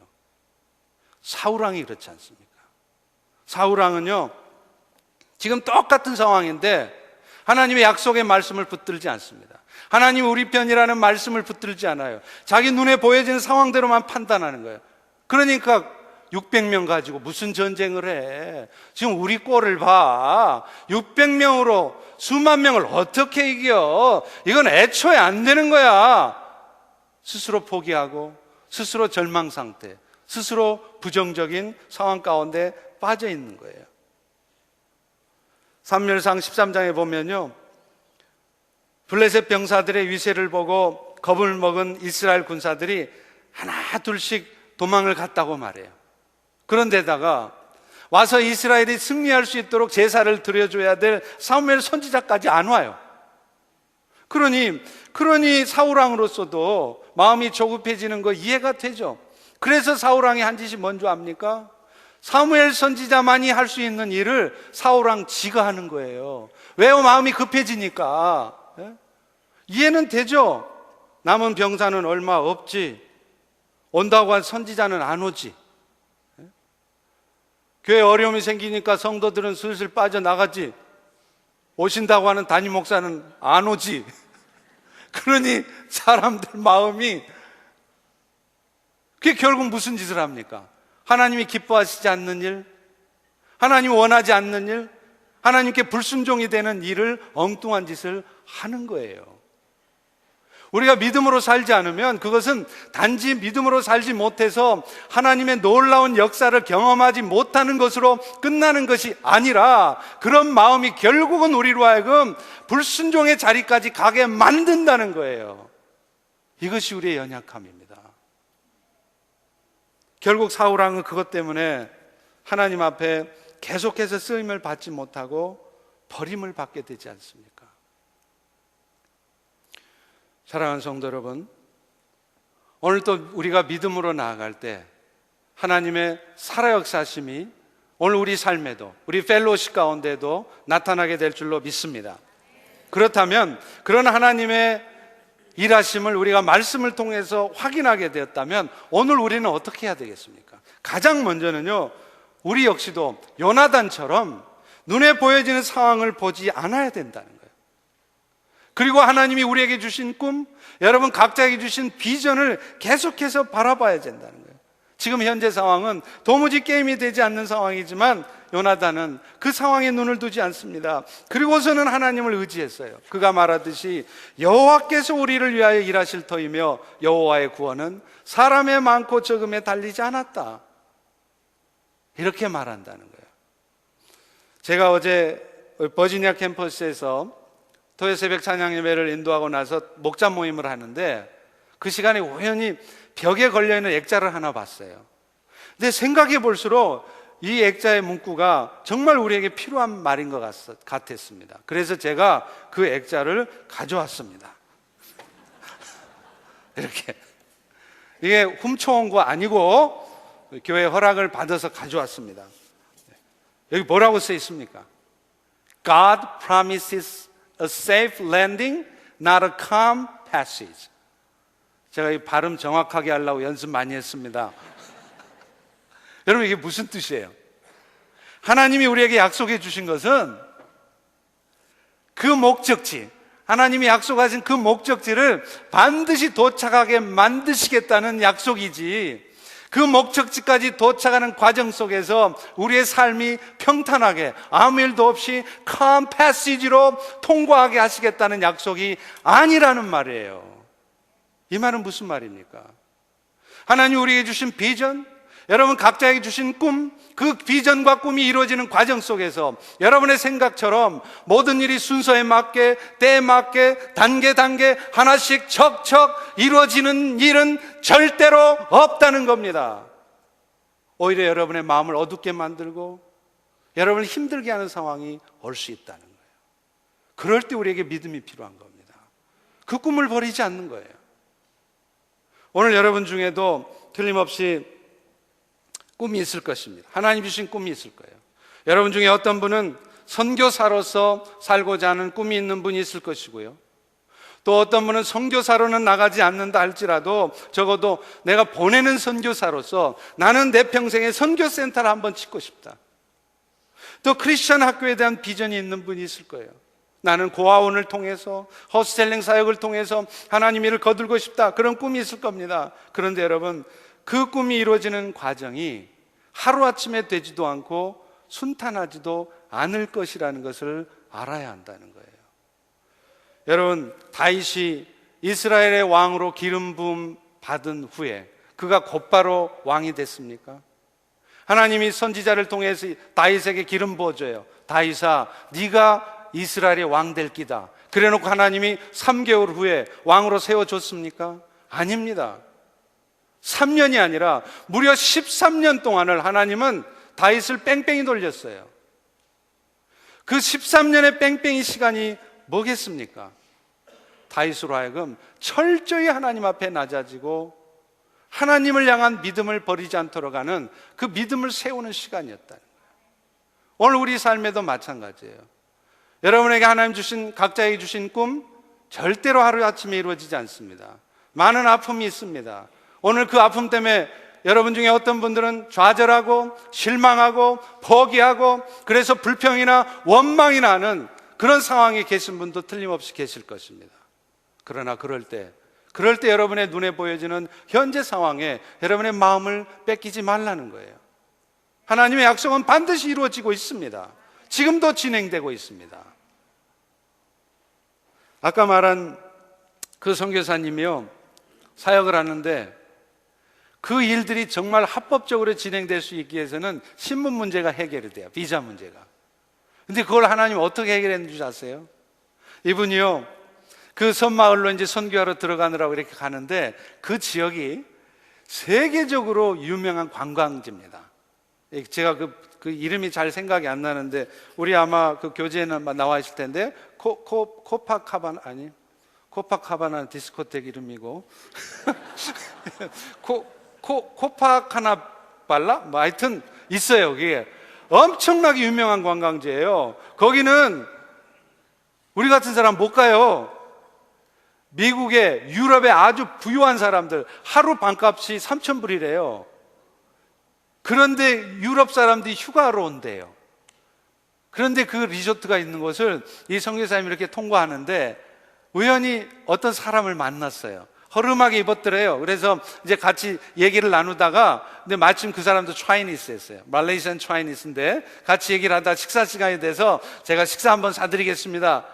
사울왕이 그렇지 않습니까? 사울왕은요, 지금 똑같은 상황인데 하나님의 약속의 말씀을 붙들지 않습니다. 하나님 우리 편이라는 말씀을 붙들지 않아요. 자기 눈에 보여지는 상황대로만 판단하는 거예요. 그러니까 600명 가지고 무슨 전쟁을 해? 지금 우리 꼴을 봐. 600명으로 수만 명을 어떻게 이겨? 이건 애초에 안 되는 거야. 스스로 포기하고 스스로 절망 상태, 스스로 부정적인 상황 가운데 빠져 있는 거예요. 사무엘상 13장에 보면요, 블레셋 병사들의 위세를 보고 겁을 먹은 이스라엘 군사들이 하나 둘씩 도망을 갔다고 말해요. 그런데다가 와서 이스라엘이 승리할 수 있도록 제사를 드려줘야 될 사무엘 선지자까지 안 와요. 그러니 사울왕으로서도 마음이 조급해지는 거 이해가 되죠. 그래서 사울왕이 한 짓이 뭔지 압니까? 사무엘 선지자만이 할 수 있는 일을 사울왕 지가 하는 거예요. 왜요? 마음이 급해지니까. 이해는 되죠. 남은 병사는 얼마 없지, 온다고 한 선지자는 안 오지, 교회에 어려움이 생기니까 성도들은 슬슬 빠져나가지, 오신다고 하는 담임 목사는 안 오지. 그러니 사람들 마음이, 그게 결국 무슨 짓을 합니까? 하나님이 기뻐하시지 않는 일, 하나님이 원하지 않는 일, 하나님께 불순종이 되는 일을, 엉뚱한 짓을 하는 거예요. 우리가 믿음으로 살지 않으면 그것은 단지 믿음으로 살지 못해서 하나님의 놀라운 역사를 경험하지 못하는 것으로 끝나는 것이 아니라 그런 마음이 결국은 우리로 하여금 불순종의 자리까지 가게 만든다는 거예요. 이것이 우리의 연약함입니다. 결국 사울왕은 그것 때문에 하나님 앞에 계속해서 쓰임을 받지 못하고 버림을 받게 되지 않습니까? 사랑하는 성도 여러분, 오늘 또 우리가 믿음으로 나아갈 때 하나님의 살아 역사심이 오늘 우리 삶에도, 우리 펠로십 가운데도 나타나게 될 줄로 믿습니다. 그렇다면 그런 하나님의 일하심을 우리가 말씀을 통해서 확인하게 되었다면 오늘 우리는 어떻게 해야 되겠습니까? 가장 먼저는요, 우리 역시도 요나단처럼 눈에 보여지는 상황을 보지 않아야 된다는 거예요. 그리고 하나님이 우리에게 주신 꿈, 여러분 각자에게 주신 비전을 계속해서 바라봐야 된다는 거예요. 지금 현재 상황은 도무지 게임이 되지 않는 상황이지만 요나단은 그 상황에 눈을 두지 않습니다. 그리고서는 하나님을 의지했어요. 그가 말하듯이 여호와께서 우리를 위하여 일하실 터이며 여호와의 구원은 사람의 많고 적음에 달리지 않았다, 이렇게 말한다는 거예요. 제가 어제 버지니아 캠퍼스에서 토요 새벽 찬양 예배를 인도하고 나서 목자 모임을 하는데 그 시간에 우연히 벽에 걸려있는 액자를 하나 봤어요. 근데 생각해 볼수록 이 액자의 문구가 정말 우리에게 필요한 말인 것 같았습니다. 그래서 제가 그 액자를 가져왔습니다. 이렇게. 이게 훔쳐온 거 아니고 교회 허락을 받아서 가져왔습니다. 여기 뭐라고 써 있습니까? God promises a safe landing, not a calm passage. 제가 이 발음 정확하게 하려고 연습 많이 했습니다. 여러분, 이게 무슨 뜻이에요? 하나님이 우리에게 약속해 주신 것은 그 목적지, 하나님이 약속하신 그 목적지를 반드시 도착하게 만드시겠다는 약속이지, 그 목적지까지 도착하는 과정 속에서 우리의 삶이 평탄하게 아무 일도 없이 calm passage로 통과하게 하시겠다는 약속이 아니라는 말이에요. 이 말은 무슨 말입니까? 하나님 우리에게 주신 비전, 여러분 각자에게 주신 꿈, 그 비전과 꿈이 이루어지는 과정 속에서 여러분의 생각처럼 모든 일이 순서에 맞게, 때에 맞게, 단계 하나씩 척척 이루어지는 일은 절대로 없다는 겁니다. 오히려 여러분의 마음을 어둡게 만들고 여러분을 힘들게 하는 상황이 올 수 있다는 거예요. 그럴 때 우리에게 믿음이 필요한 겁니다. 그 꿈을 버리지 않는 거예요. 오늘 여러분 중에도 틀림없이 꿈이 있을 것입니다. 하나님 주신 꿈이 있을 거예요. 여러분 중에 어떤 분은 선교사로서 살고자 하는 꿈이 있는 분이 있을 것이고요, 또 어떤 분은 선교사로는 나가지 않는다 할지라도 적어도 내가 보내는 선교사로서 나는 내 평생에 선교센터를 한번 짓고 싶다. 또 크리스천 학교에 대한 비전이 있는 분이 있을 거예요. 나는 고아원을 통해서, 호스텔링 사역을 통해서 하나님 일을 거들고 싶다. 그런 꿈이 있을 겁니다. 그런데 여러분, 그 꿈이 이루어지는 과정이 하루아침에 되지도 않고 순탄하지도 않을 것이라는 것을 알아야 한다는 거예요. 여러분, 다윗이 이스라엘의 왕으로 기름 부음 받은 후에 그가 곧바로 왕이 됐습니까? 하나님이 선지자를 통해서 다윗에게 기름 부어줘요. 다윗아, 네가 이스라엘의 왕 될 기다. 그래놓고 하나님이 3개월 후에 왕으로 세워줬습니까? 아닙니다. 3년이 아니라 무려 13년 동안을 하나님은 다윗을 뺑뺑이 돌렸어요. 그 13년의 뺑뺑이 시간이 뭐겠습니까? 다윗으로 하여금 철저히 하나님 앞에 낮아지고 하나님을 향한 믿음을 버리지 않도록 하는 그 믿음을 세우는 시간이었다는 거예요. 오늘 우리 삶에도 마찬가지예요. 여러분에게 하나님 주신, 각자에게 주신 꿈 절대로 하루아침에 이루어지지 않습니다. 많은 아픔이 있습니다. 오늘 그 아픔 때문에 여러분 중에 어떤 분들은 좌절하고 실망하고 포기하고 그래서 불평이나 원망이 나는 그런 상황에 계신 분도 틀림없이 계실 것입니다. 그러나 그럴 때 여러분의 눈에 보여지는 현재 상황에 여러분의 마음을 뺏기지 말라는 거예요. 하나님의 약속은 반드시 이루어지고 있습니다. 지금도 진행되고 있습니다. 아까 말한 그 선교사님이요, 사역을 하는데 그 일들이 정말 합법적으로 진행될 수 있기 위해서는 신분 문제가 해결이 돼요. 비자 문제가. 근데 그걸 하나님 어떻게 해결했는지 아세요? 이분이요, 그 섬마을로 이제 선교하러 들어가느라고 이렇게 가는데 그 지역이 세계적으로 유명한 관광지입니다. 제가 그 이름이 잘 생각이 안 나는데 우리 아마 그 교재에는 나와 있을 텐데 코파카바나 디스코텍 이름이고 코파카나발라? 뭐 하여튼 있어요. 그게 엄청나게 유명한 관광지예요. 거기는 우리 같은 사람 못 가요. 미국의, 유럽의 아주 부유한 사람들 하루 반값이 3,000불이래요. 그런데 유럽 사람들이 휴가로 온대요. 그런데 그 리조트가 있는 곳을 이 선교사님이 이렇게 통과하는데 우연히 어떤 사람을 만났어요. 허름하게 입었더래요. 그래서 이제 같이 얘기를 나누다가, 근데 마침 그 사람도 차이니스였어요. 말레이시안 차이니스인데 같이 얘기를 하다 식사 시간이 돼서 제가 식사 한번 사드리겠습니다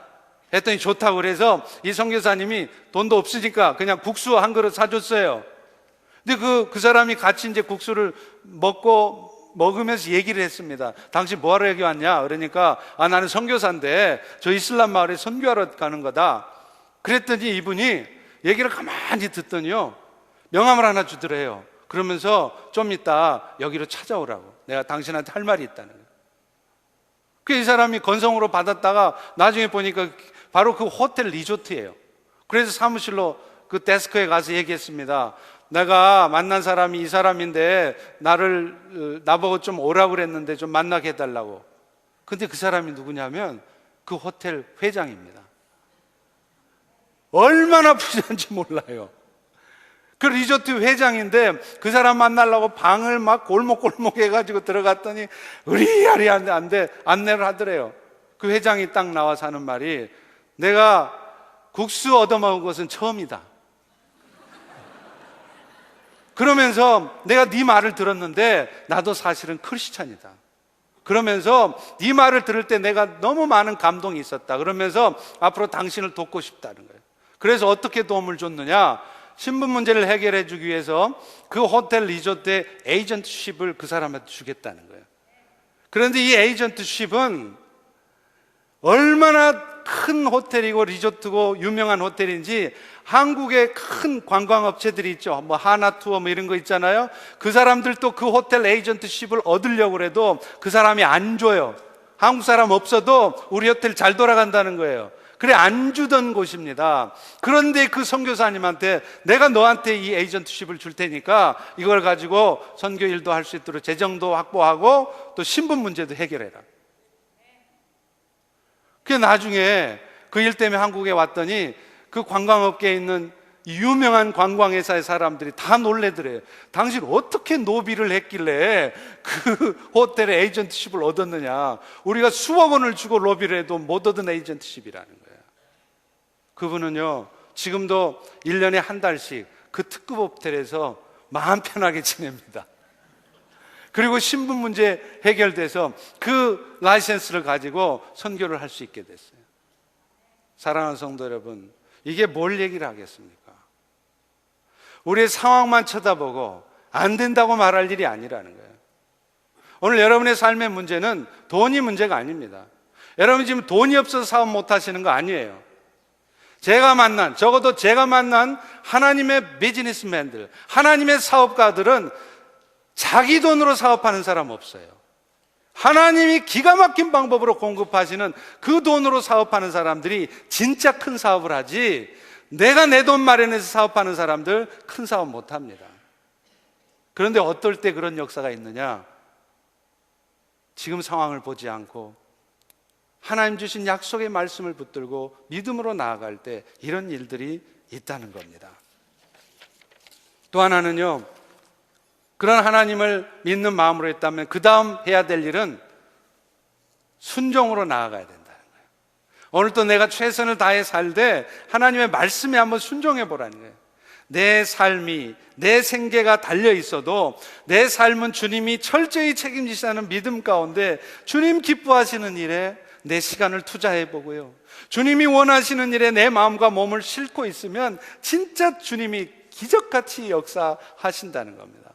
했더니 좋다고. 그래서 이 선교사님이 돈도 없으니까 그냥 국수 한 그릇 사줬어요. 근데 그 사람이 같이 이제 국수를 먹으면서 얘기를 했습니다. 당신 뭐하러 여기 왔냐? 그러니까 나는 선교사인데 저 이슬람 마을에 선교하러 가는 거다. 그랬더니 이분이 얘기를 가만히 듣더니요, 명함을 하나 주더래요. 그러면서 좀 이따 여기로 찾아오라고, 내가 당신한테 할 말이 있다는 거예요. 이 사람이 건성으로 받았다가 나중에 보니까 바로 그 호텔 리조트예요. 그래서 사무실로 그 데스크에 가서 얘기했습니다. 내가 만난 사람이 이 사람인데 나보고 좀 오라고 그랬는데 좀 만나게 해달라고. 근데 그 사람이 누구냐면 그 호텔 회장입니다. 얼마나 부자인지 몰라요. 그 리조트 회장인데 그 사람 만나려고 방을 막 골목골목 해가지고 들어갔더니 의리아리 안내를 하더래요. 그 회장이 딱 나와서 하는 말이, 내가 국수 얻어먹은 것은 처음이다. 그러면서 내가 네 말을 들었는데 나도 사실은 크리스찬이다. 그러면서 네 말을 들을 때 내가 너무 많은 감동이 있었다. 그러면서 앞으로 당신을 돕고 싶다는 거예요. 그래서 어떻게 도움을 줬느냐? 신분 문제를 해결해 주기 위해서 그 호텔 리조트의 에이전트십을 그 사람한테 주겠다는 거예요. 그런데 이 에이전트십은 얼마나 큰 호텔이고 리조트고 유명한 호텔인지 한국의 큰 관광업체들이 있죠. 뭐 하나투어 뭐 이런 거 있잖아요. 그 사람들도 그 호텔 에이전트십을 얻으려고 해도 그 사람이 안 줘요. 한국 사람 없어도 우리 호텔 잘 돌아간다는 거예요. 그래 안 주던 곳입니다. 그런데 그 선교사님한테 내가 너한테 이 에이전트십을 줄 테니까 이걸 가지고 선교 일도 할 수 있도록 재정도 확보하고 또 신분 문제도 해결해라. 그 나중에 그 일 때문에 한국에 왔더니 그 관광업계에 있는 유명한 관광회사의 사람들이 다 놀래더래요. 당신 어떻게 노비를 했길래 그 호텔에 에이전트십을 얻었느냐. 우리가 수억 원을 주고 로비를 해도 못 얻은 에이전트십이라는 거예요. 그분은요 지금도 1년에 한 달씩 그 특급 호텔에서 마음 편하게 지냅니다. 그리고 신분 문제 해결돼서 그 라이센스를 가지고 선교를 할 수 있게 됐어요. 사랑하는 성도 여러분, 이게 뭘 얘기를 하겠습니까? 우리의 상황만 쳐다보고 안 된다고 말할 일이 아니라는 거예요. 오늘 여러분의 삶의 문제는 돈이 문제가 아닙니다. 여러분 지금 돈이 없어서 사업 못 하시는 거 아니에요. 적어도 제가 만난 하나님의 비즈니스맨들, 하나님의 사업가들은 자기 돈으로 사업하는 사람 없어요. 하나님이 기가 막힌 방법으로 공급하시는 그 돈으로 사업하는 사람들이 진짜 큰 사업을 하지, 내가 내 돈 마련해서 사업하는 사람들 큰 사업 못 합니다. 그런데 어떨 때 그런 역사가 있느냐? 지금 상황을 보지 않고 하나님 주신 약속의 말씀을 붙들고 믿음으로 나아갈 때 이런 일들이 있다는 겁니다. 또 하나는요, 그런 하나님을 믿는 마음으로 했다면 그 다음 해야 될 일은 순종으로 나아가야 된다는 거예요. 오늘 또 내가 최선을 다해 살되 하나님의 말씀에 한번 순종해 보라는 거예요. 내 삶이, 내 생계가 달려 있어도 내 삶은 주님이 철저히 책임지시는 믿음 가운데 주님 기뻐하시는 일에 내 시간을 투자해 보고요, 주님이 원하시는 일에 내 마음과 몸을 싣고 있으면 진짜 주님이 기적같이 역사하신다는 겁니다.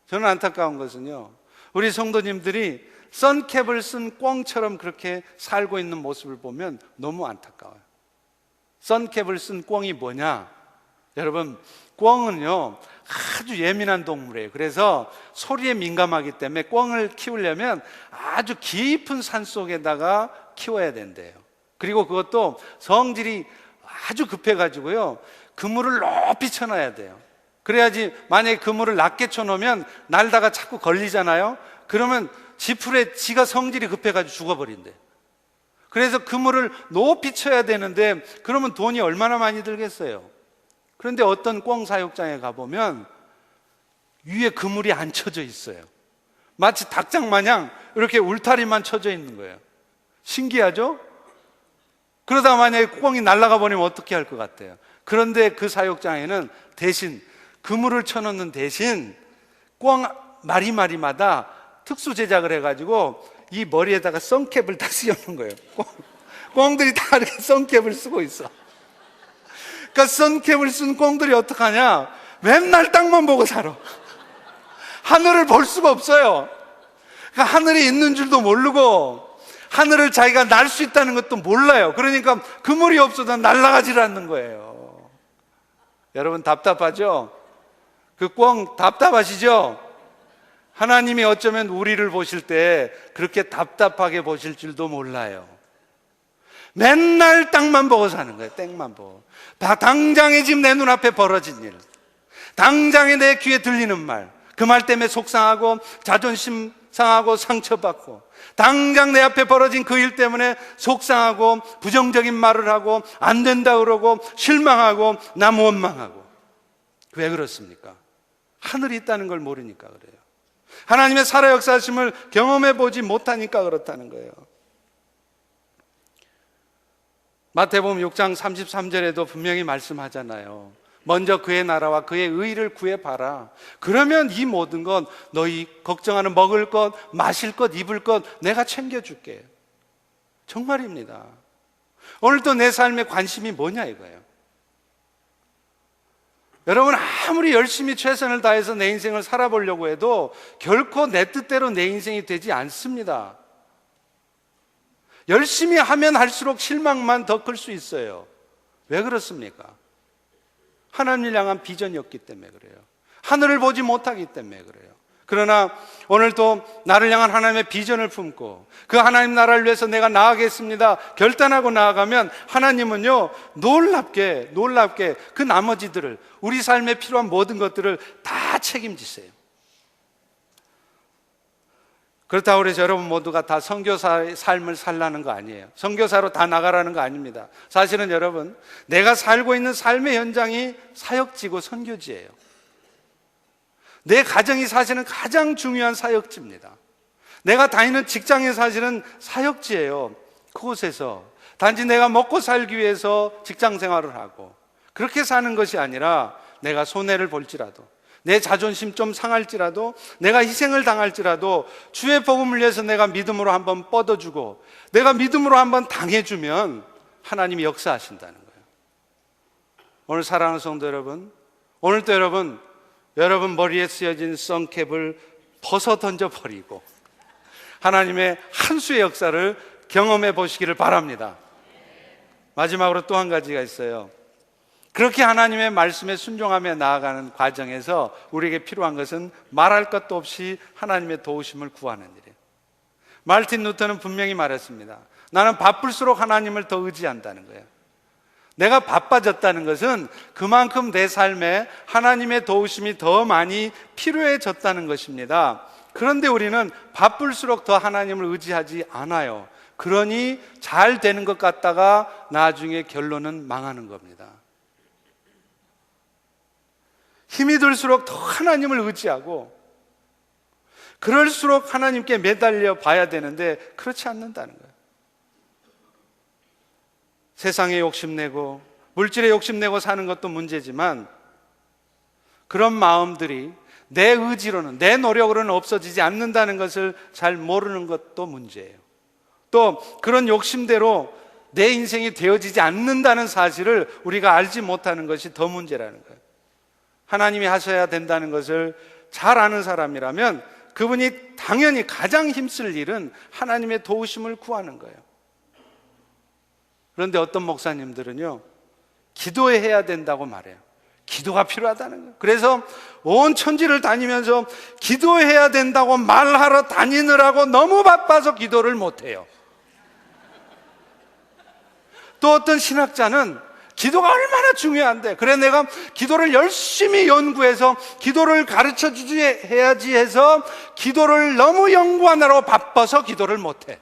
저는 안타까운 것은요, 우리 성도님들이 선캡을 쓴 꿩처럼 그렇게 살고 있는 모습을 보면 너무 안타까워요. 선캡을 쓴 꿩이 뭐냐? 여러분, 꿩은요 아주 예민한 동물이에요. 그래서 소리에 민감하기 때문에 꿩을 키우려면 아주 깊은 산 속에다가 키워야 된대요. 그리고 그것도 성질이 아주 급해가지고요 그물을 높이 쳐놔야 돼요. 그래야지, 만약에 그물을 낮게 쳐놓으면 날다가 자꾸 걸리잖아요. 그러면 지풀에 지가 성질이 급해가지고 죽어버린대. 그래서 그물을 높이 쳐야 되는데 그러면 돈이 얼마나 많이 들겠어요. 그런데 어떤 꿩 사육장에 가보면 위에 그물이 안 쳐져 있어요. 마치 닭장 마냥 이렇게 울타리만 쳐져 있는 거예요. 신기하죠? 그러다 만약에 꿩이 날아가 버리면 어떻게 할 것 같아요? 그런데 그 사육장에는 대신 그물을 쳐놓는 대신 꿩 마리마다 특수 제작을 해가지고 이 머리에다가 선캡을 다 씌워놓은 거예요. 꿩들이 다 이렇게 선캡을 쓰고 있어. 그러니까 선캡을 쓴 꿩들이 어떡하냐? 맨날 땅만 보고 살아. 하늘을 볼 수가 없어요. 그러니까 하늘이 있는 줄도 모르고 하늘을 자기가 날 수 있다는 것도 몰라요. 그러니까 그물이 없어도 날아가질 않는 거예요. 여러분 답답하죠? 그 꿩 답답하시죠? 하나님이 어쩌면 우리를 보실 때 그렇게 답답하게 보실 줄도 몰라요. 맨날 땅만 보고 사는 거예요. 땅만 보고. 당장에 지금 내 눈앞에 벌어진 일, 당장에 내 귀에 들리는 말, 그 말 때문에 속상하고 자존심 상하고 상처받고, 당장 내 앞에 벌어진 그 일 때문에 속상하고 부정적인 말을 하고 안 된다 그러고 실망하고 남 원망하고. 왜 그렇습니까? 하늘이 있다는 걸 모르니까 그래요. 하나님의 살아 역사하심을 경험해 보지 못하니까 그렇다는 거예요. 마태복음 6장 33절에도 분명히 말씀하잖아요. 먼저 그의 나라와 그의 의를 구해봐라. 그러면 이 모든 것, 너희 걱정하는 먹을 것, 마실 것, 입을 것 내가 챙겨줄게. 정말입니다. 오늘도 내 삶의 관심이 뭐냐 이거예요. 여러분, 아무리 열심히 최선을 다해서 내 인생을 살아보려고 해도 결코 내 뜻대로 내 인생이 되지 않습니다. 열심히 하면 할수록 실망만 더 클 수 있어요. 왜 그렇습니까? 하나님을 향한 비전이 없기 때문에 그래요. 하늘을 보지 못하기 때문에 그래요. 그러나 오늘도 나를 향한 하나님의 비전을 품고 그 하나님 나라를 위해서 내가 나아가겠습니다 결단하고 나아가면 하나님은요, 놀랍게 그 나머지들을, 우리 삶에 필요한 모든 것들을 다 책임지세요. 그렇다고 그래서 여러분 모두가 다 선교사의 삶을 살라는 거 아니에요. 선교사로 다 나가라는 거 아닙니다. 사실은 여러분, 내가 살고 있는 삶의 현장이 사역지고 선교지예요. 내 가정이 사실은 가장 중요한 사역지입니다. 내가 다니는 직장이 사실은 사역지예요. 그곳에서 단지 내가 먹고 살기 위해서 직장 생활을 하고 그렇게 사는 것이 아니라, 내가 손해를 볼지라도, 내 자존심 좀 상할지라도, 내가 희생을 당할지라도 주의 복음을 위해서 내가 믿음으로 한번 뻗어주고 내가 믿음으로 한번 당해주면 하나님이 역사하신다는 거예요. 오늘 사랑하는 성도 여러분, 오늘도 여러분 머리에 쓰여진 선캡을 벗어 던져버리고 하나님의 한 수의 역사를 경험해 보시기를 바랍니다. 마지막으로 또 한 가지가 있어요. 그렇게 하나님의 말씀에 순종하며 나아가는 과정에서 우리에게 필요한 것은 말할 것도 없이 하나님의 도우심을 구하는 일이에요. 마르틴 루터는 분명히 말했습니다. 나는 바쁠수록 하나님을 더 의지한다는 거예요. 내가 바빠졌다는 것은 그만큼 내 삶에 하나님의 도우심이 더 많이 필요해졌다는 것입니다. 그런데 우리는 바쁠수록 더 하나님을 의지하지 않아요. 그러니 잘 되는 것 같다가 나중에 결론은 망하는 겁니다. 힘이 들수록 더 하나님을 의지하고 그럴수록 하나님께 매달려 봐야 되는데 그렇지 않는다는 거예요. 세상에 욕심내고 물질에 욕심내고 사는 것도 문제지만 그런 마음들이 내 의지로는, 내 노력으로는 없어지지 않는다는 것을 잘 모르는 것도 문제예요. 또 그런 욕심대로 내 인생이 되어지지 않는다는 사실을 우리가 알지 못하는 것이 더 문제라는 거예요. 하나님이 하셔야 된다는 것을 잘 아는 사람이라면 그분이 당연히 가장 힘쓸 일은 하나님의 도우심을 구하는 거예요. 그런데 어떤 목사님들은요, 기도해야 된다고 말해요. 기도가 필요하다는 거예요. 그래서 온 천지를 다니면서 기도해야 된다고 말하러 다니느라고 너무 바빠서 기도를 못해요. 또 어떤 신학자는 기도가 얼마나 중요한데, 그래 내가 기도를 열심히 연구해서 기도를 가르쳐주지 해야지 해서 기도를 너무 연구하느라고 바빠서 기도를 못해.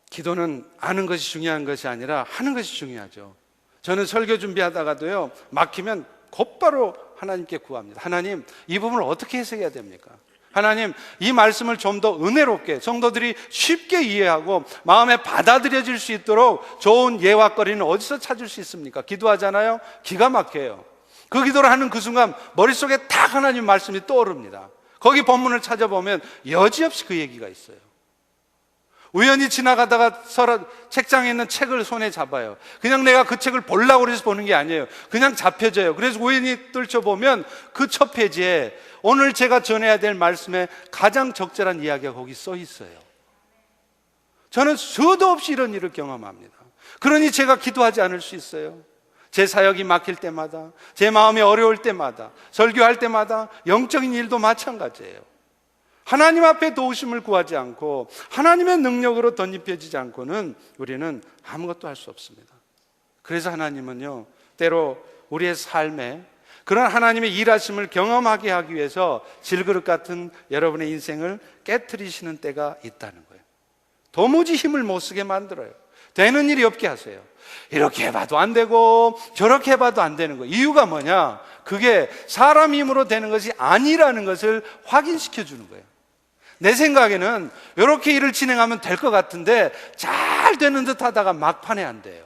기도는 아는 것이 중요한 것이 아니라 하는 것이 중요하죠. 저는 설교 준비하다가도요, 막히면 곧바로 하나님께 구합니다. 하나님, 이 부분을 어떻게 해석해야 됩니까? 하나님, 이 말씀을 좀 더 은혜롭게 성도들이 쉽게 이해하고 마음에 받아들여질 수 있도록 좋은 예화거리는 어디서 찾을 수 있습니까? 기도하잖아요? 기가 막혀요. 그 기도를 하는 그 순간 머릿속에 딱 하나님 말씀이 떠오릅니다. 거기 본문을 찾아보면 여지없이 그 얘기가 있어요. 우연히 지나가다가 책장에 있는 책을 손에 잡아요. 그냥 내가 그 책을 보려고 해서 보는 게 아니에요. 그냥 잡혀져요. 그래서 우연히 뚫쳐보면 그 첫 페이지에 오늘 제가 전해야 될 말씀에 가장 적절한 이야기가 거기 써 있어요. 저는 수도 없이 이런 일을 경험합니다. 그러니 제가 기도하지 않을 수 있어요. 제 사역이 막힐 때마다, 제 마음이 어려울 때마다, 설교할 때마다, 영적인 일도 마찬가지예요. 하나님 앞에 도우심을 구하지 않고 하나님의 능력으로 덧입혀지지 않고는 우리는 아무것도 할 수 없습니다. 그래서 하나님은요, 때로 우리의 삶에 그런 하나님의 일하심을 경험하게 하기 위해서 질그릇 같은 여러분의 인생을 깨트리시는 때가 있다는 거예요. 도무지 힘을 못 쓰게 만들어요. 되는 일이 없게 하세요. 이렇게 해봐도 안 되고 저렇게 해봐도 안 되는 거예요. 이유가 뭐냐? 그게 사람 힘으로 되는 것이 아니라는 것을 확인시켜 주는 거예요. 내 생각에는 이렇게 일을 진행하면 될 것 같은데 잘 되는 듯 하다가 막판에 안 돼요.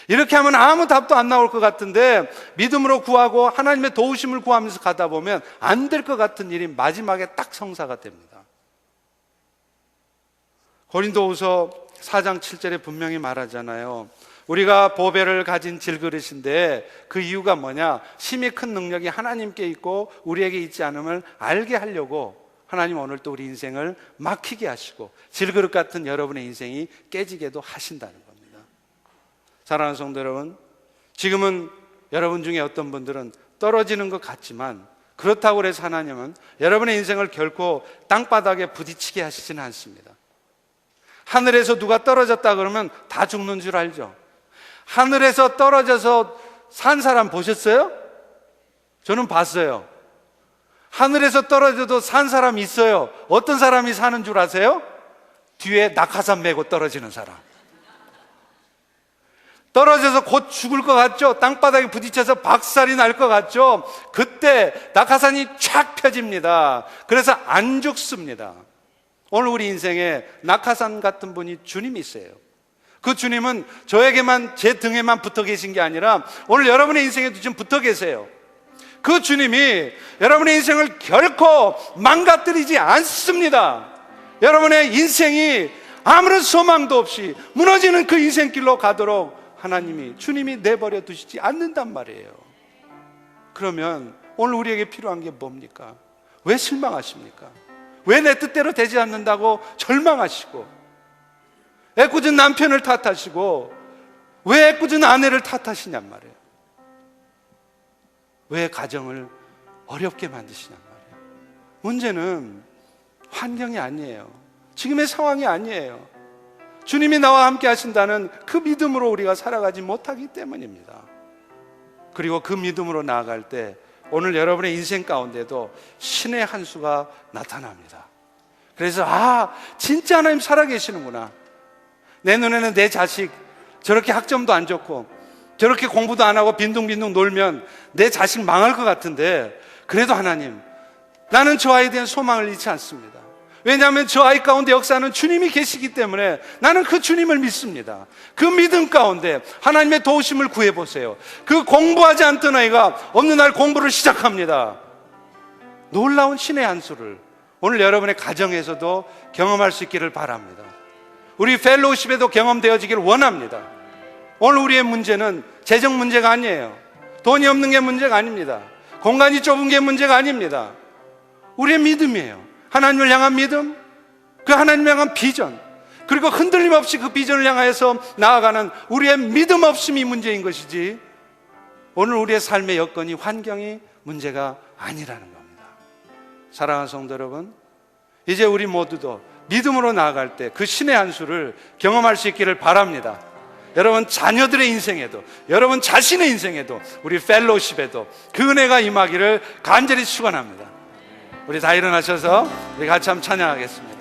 이렇게 하면 아무 답도 안 나올 것 같은데 믿음으로 구하고 하나님의 도우심을 구하면서 가다 보면 안 될 것 같은 일이 마지막에 딱 성사가 됩니다. 고린도후서 4장 7절에 분명히 말하잖아요. 우리가 보배를 가진 질그릇인데 그 이유가 뭐냐? 심히 큰 능력이 하나님께 있고 우리에게 있지 않음을 알게 하려고 하나님 오늘 또 우리 인생을 막히게 하시고 질그릇 같은 여러분의 인생이 깨지게도 하신다는 겁니다. 사랑하는 성도 여러분, 지금은 여러분 중에 어떤 분들은 떨어지는 것 같지만 그렇다고 해서 하나님은 여러분의 인생을 결코 땅바닥에 부딪히게 하시지는 않습니다. 하늘에서 누가 떨어졌다 그러면 다 죽는 줄 알죠? 하늘에서 떨어져서 산 사람 보셨어요? 저는 봤어요. 하늘에서 떨어져도 산 사람이 있어요. 어떤 사람이 사는 줄 아세요? 뒤에 낙하산 메고 떨어지는 사람. 떨어져서 곧 죽을 것 같죠? 땅바닥에 부딪혀서 박살이 날 것 같죠? 그때 낙하산이 쫙 펴집니다. 그래서 안 죽습니다. 오늘 우리 인생에 낙하산 같은 분이 주님이세요. 그 주님은 저에게만, 제 등에만 붙어 계신 게 아니라 오늘 여러분의 인생에도 지금 붙어 계세요. 그 주님이 여러분의 인생을 결코 망가뜨리지 않습니다. 여러분의 인생이 아무런 소망도 없이 무너지는 그 인생길로 가도록 하나님이, 주님이 내버려 두시지 않는단 말이에요. 그러면 오늘 우리에게 필요한 게 뭡니까? 왜 실망하십니까? 왜 내 뜻대로 되지 않는다고 절망하시고, 애꿎은 남편을 탓하시고, 왜 애꿎은 아내를 탓하시냔 말이에요. 왜 가정을 어렵게 만드시냔 말이에요. 문제는 환경이 아니에요. 지금의 상황이 아니에요. 주님이 나와 함께 하신다는 그 믿음으로 우리가 살아가지 못하기 때문입니다. 그리고 그 믿음으로 나아갈 때 오늘 여러분의 인생 가운데도 신의 한 수가 나타납니다. 그래서 진짜 하나님 살아계시는구나. 내 눈에는 내 자식 저렇게 학점도 안 좋고 저렇게 공부도 안 하고 빈둥빈둥 놀면 내 자식 망할 것 같은데 그래도 하나님, 나는 저 아이에 대한 소망을 잃지 않습니다. 왜냐하면 저 아이 가운데 역사하는 주님이 계시기 때문에 나는 그 주님을 믿습니다. 그 믿음 가운데 하나님의 도우심을 구해보세요. 그 공부하지 않던 아이가 어느 날 공부를 시작합니다. 놀라운 신의 한 수를 오늘 여러분의 가정에서도 경험할 수 있기를 바랍니다. 우리 펠로우십에도 경험되어지기를 원합니다. 오늘 우리의 문제는 재정 문제가 아니에요. 돈이 없는 게 문제가 아닙니다. 공간이 좁은 게 문제가 아닙니다. 우리의 믿음이에요. 하나님을 향한 믿음, 그 하나님을 향한 비전, 그리고 흔들림 없이 그 비전을 향하여서 나아가는 우리의 믿음 없음이 문제인 것이지 오늘 우리의 삶의 여건이, 환경이 문제가 아니라는 겁니다. 사랑하는 성도 여러분, 이제 우리 모두도 믿음으로 나아갈 때 그 신의 한 수를 경험할 수 있기를 바랍니다. 여러분 자녀들의 인생에도, 여러분 자신의 인생에도, 우리 펠로우십에도 그 은혜가 임하기를 간절히 축원합니다. 우리 다 일어나셔서 우리 같이 한번 찬양하겠습니다.